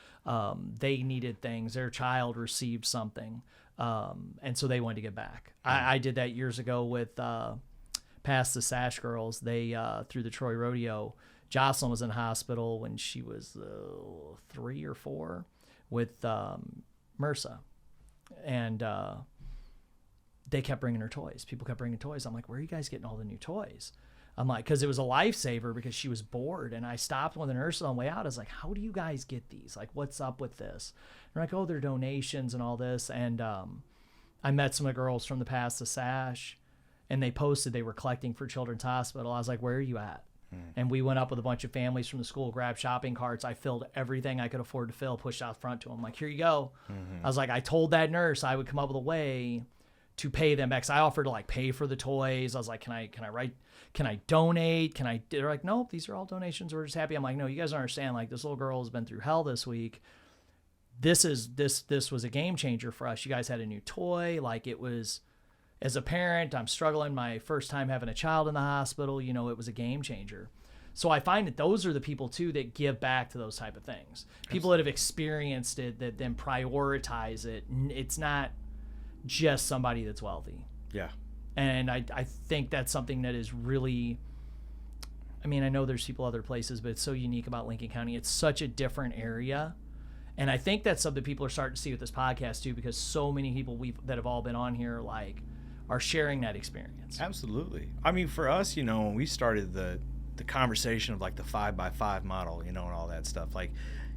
they needed things, their child received something, and so they wanted to give back. I did that years ago with Past the Sash Girls. They through the Troy Rodeo, Jocelyn was in hospital when she was 3 or 4 with MRSA, and they kept bringing her toys. People kept bringing toys. I'm like, where are you guys getting all the new toys? I'm like, because it was a lifesaver, because she was bored. And I stopped one of the nurses on the way out. I was like, how do you guys get these? Like, what's up with this? And they're like, oh, they're donations and all this. And I met some of the girls from the Past the Sash, and they posted they were collecting for Children's Hospital. I was like, where are you at? And we went up with a bunch of families from the school, grabbed shopping carts. I filled everything I could afford to fill, pushed out front to them. Like, here you go. I was like, I told that nurse I would come up with a way to pay them back. 'Cause I offered to like pay for the toys. I was like, can I donate? They're like, nope, these are all donations. We're just happy. I'm like, no, you guys don't understand. Like, this little girl has been through hell this week. This was a game changer for us. You guys had a new toy. Like, it was, as a parent, I'm struggling. My first time having a child in the hospital, you know, it was a game changer. So I find that those are the people too that give back to those type of things. People that have experienced it, that then prioritize it. It's not just somebody that's wealthy. Yeah. And I think that's something that is really, I mean, I know there's people other places, but it's so unique about Lincoln County. It's such a different area. And I think that's something people are starting to see with this podcast too, because so many people that have all been on here, like, are sharing that experience. Absolutely. I mean, for us, you know, when we started the conversation of like the 5x5 model, you know, and all that stuff, like,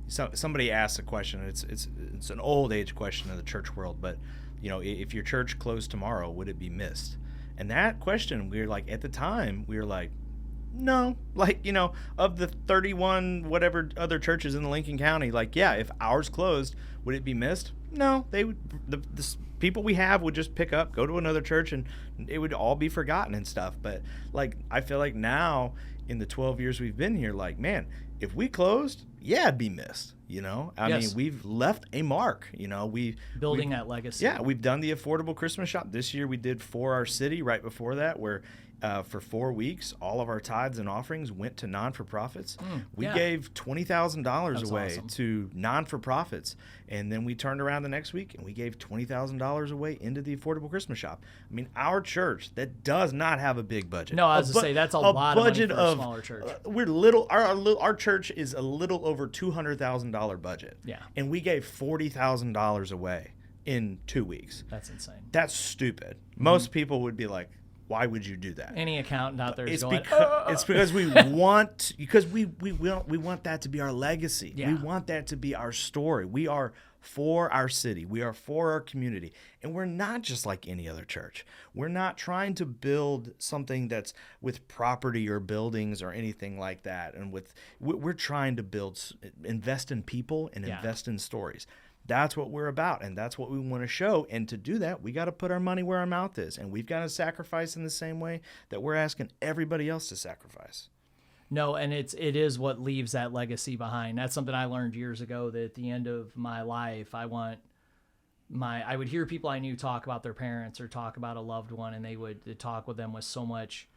so somebody asked a question. It's an old age question in the church world, but you know, if your church closed tomorrow, would it be missed? And that question, we were like, at the time, we were like, no. Like, you know, of the 31 whatever other churches in the Lincoln County, like, yeah, if ours closed, would it be missed? No. They would. The people we have would just pick up, go to another church, and it would all be forgotten and stuff. But like, I feel like now, in the 12 years we've been here, like, man, if we closed, yeah, it'd be missed. You know, I mean, we've left a mark. You know, building that legacy. Yeah, we've done the affordable Christmas shop this year. We did for our city right before that, where for 4 weeks, all of our tithes and offerings went to non-for-profits. We gave $20,000 away to non-for-profits, and then we turned around the next week and we gave $20,000 away into the affordable Christmas shop. I mean, our church that does not have a big budget. No, I was to say that's a lot of money for a smaller church. We're our church is a little over $200,000 budget. Yeah, and we gave $40,000 away in 2 weeks. That's insane. That's stupid. Most people would be like, Why would you do that? Any accountant out there is It's going, because it's because we want that to be our legacy. Yeah. We want that to be our story. We are for our city. We are for our community. And we're not just like any other church. We're not trying to build something that's with property or buildings or anything like that. And we're trying to invest in people and invest in stories. That's what we're about, and that's what we want to show. And to do that, we got to put our money where our mouth is, and we've got to sacrifice in the same way that we're asking everybody else to sacrifice. No, and it is what leaves that legacy behind. That's something I learned years ago, that at the end of my life, I would hear people I knew talk about their parents or talk about a loved one, and they'd talk with them with so much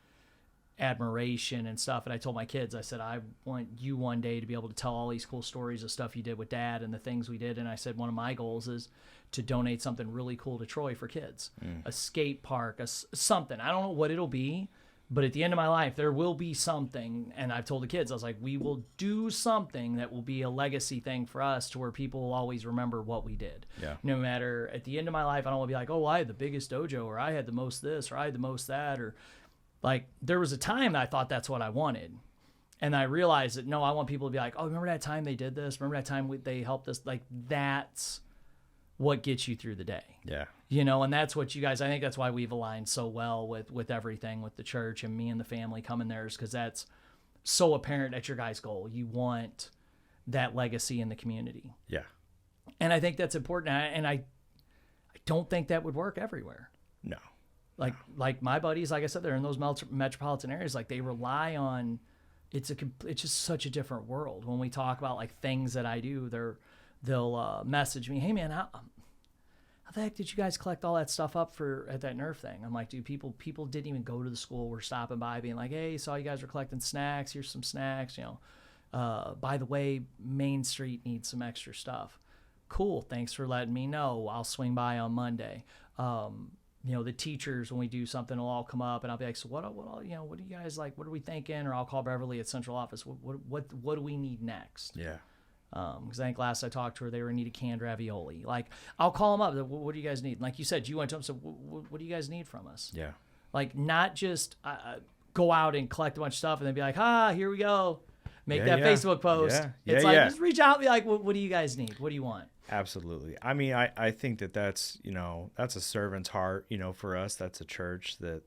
admiration and stuff. And I told my kids, I said, I want you one day to be able to tell all these cool stories of stuff you did with Dad and the things we did. And I said, one of my goals is to donate something really cool to Troy for kids, a skate park, something. I don't know what it'll be, but at the end of my life, there will be something. And I've told the kids, I was like, we will do something that will be a legacy thing for us, to where people will always remember what we did. Yeah. No matter, at the end of my life, I don't want to be like, oh, well, I had the biggest dojo, or I had the most this, or I had the most that, or like, there was a time that I thought that's what I wanted. And I realized that, no, I want people to be like, oh, remember that time they did this? Remember that time they helped us? Like, that's what gets you through the day. Yeah. You know, and that's what you guys, I think that's why we've aligned so well with everything, with the church and me and the family coming there, is because that's so apparent at your guys' goal. You want that legacy in the community. Yeah. And I think that's important. And I don't think that would work everywhere. No. Like my buddies, like I said, they're in those metropolitan areas. Like, they rely on, it's just such a different world. When we talk about like things that I do, they'll message me, hey man, how the heck did you guys collect all that stuff up at that Nerf thing? I'm like, dude, people didn't even go to the school. We're stopping by being like, hey, saw you guys were collecting snacks. Here's some snacks. You know, by the way, Main Street needs some extra stuff. Cool. Thanks for letting me know. I'll swing by on Monday. You know, the teachers, when we do something, will all come up and I'll be like, so what do you guys like? What are we thinking? Or I'll call Beverly at central office. What do we need next? Yeah. Because I think last I talked to her, they were in need of canned ravioli. Like, I'll call them up. What do you guys need? And like you said, you went to them. So what do you guys need from us? Yeah. Like, not just go out and collect a bunch of stuff and then be like, here we go. Make that Facebook post. Yeah. It's like, just reach out and be like, what do you guys need? What do you want? Absolutely. I mean, I think that's a servant's heart, for us. That's a church that,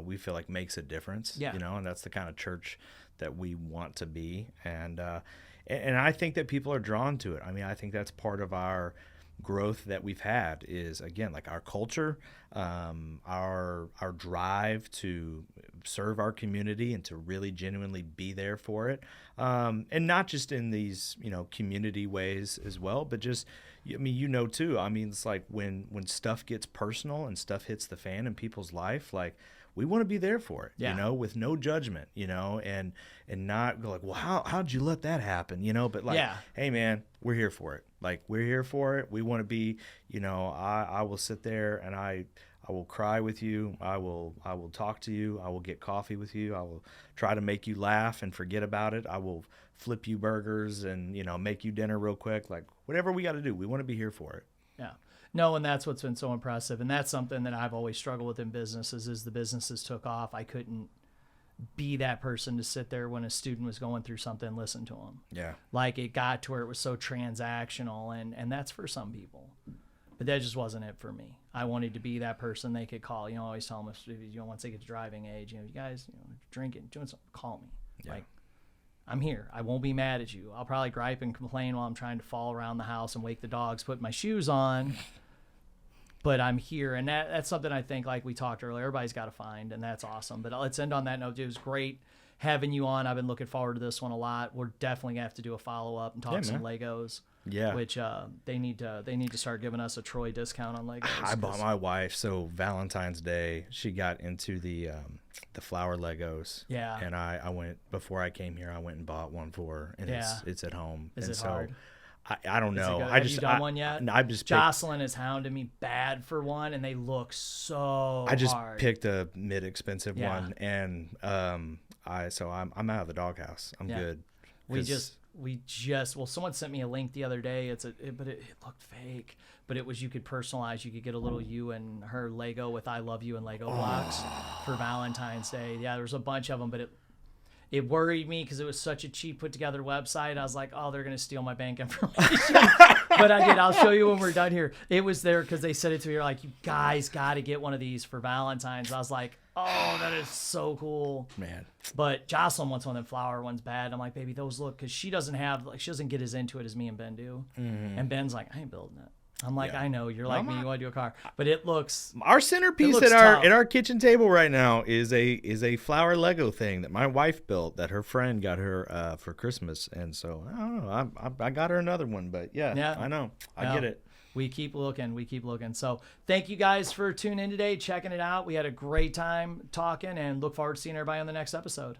we feel like makes a difference, and that's the kind of church that we want to be. And I think that people are drawn to it. I mean, I think that's part of our growth that we've had is, again, like our culture, our drive to serve our community and to really genuinely be there for it. And not just in these, community ways as well, but just, too. I mean, it's like when stuff gets personal and stuff hits the fan in people's life, like, we want to be there for it, with no judgment, and not go like, well, how'd you let that happen? But like, hey man, we're here for it. Like, we're here for it. We want to be, I will sit there and I will cry with you. I will talk to you. I will get coffee with you. I will try to make you laugh and forget about it. I will flip you burgers and, make you dinner real quick. Like, whatever we got to do, we want to be here for it. Yeah. No, and that's what's been so impressive. And that's something that I've always struggled with in businesses, is the businesses took off. I couldn't be that person to sit there when a student was going through something and listen to them. Yeah. Like, it got to where it was so transactional, and that's for some people. But that just wasn't it for me. I wanted to be that person they could call. Always tell them, if once they get to driving age, you guys, drinking, doing something, call me. Yeah. Like, I'm here. I won't be mad at you. I'll probably gripe and complain while I'm trying to fall around the house and wake the dogs, put my shoes on. But I'm here, and that's something I think, like we talked earlier, everybody's got to find, and that's awesome. But let's end on that note. It was great having you on. I've been looking forward to this one a lot. We're definitely going to have to do a follow-up and talk some Legos. Yeah. Which they need to start giving us a Troy discount on Legos. I bought my wife, so Valentine's Day, she got into the flower Legos. Yeah. And I went, before I came here, I went and bought one for her, and it's at home. Is it hard? I don't know. Have you done one yet? I just Jocelyn has hounded me bad for one, and they look so I just hard. Picked a mid-expensive one, and I'm out of the doghouse. I'm good. someone sent me a link the other day. But it looked fake. But it was, you could personalize. You could get a little you and her Lego with "I love you" and Lego blocks for Valentine's Day. Yeah, there's a bunch of them, but it worried me because it was such a cheap put together website. I was like, oh, they're going to steal my bank information. But I did. I'll show you when we're done here. It was there because they said it to me. They're like, you guys got to get one of these for Valentine's. I was like, oh, that is so cool. Man. But Jocelyn wants one of them flower ones bad. I'm like, baby, those look, because she doesn't get as into it as me and Ben do. Mm-hmm. And Ben's like, I ain't building it. I'm like, Yeah. I know you're like me. You want to do a car, but it looks. Our centerpiece looks at our tough. at our kitchen table right now is a flower Lego thing that my wife built that her friend got her for Christmas, and so I don't know. I got her another one, but yeah. I know. I get it. We keep looking. So thank you guys for tuning in today, checking it out. We had a great time talking, and look forward to seeing everybody on the next episode.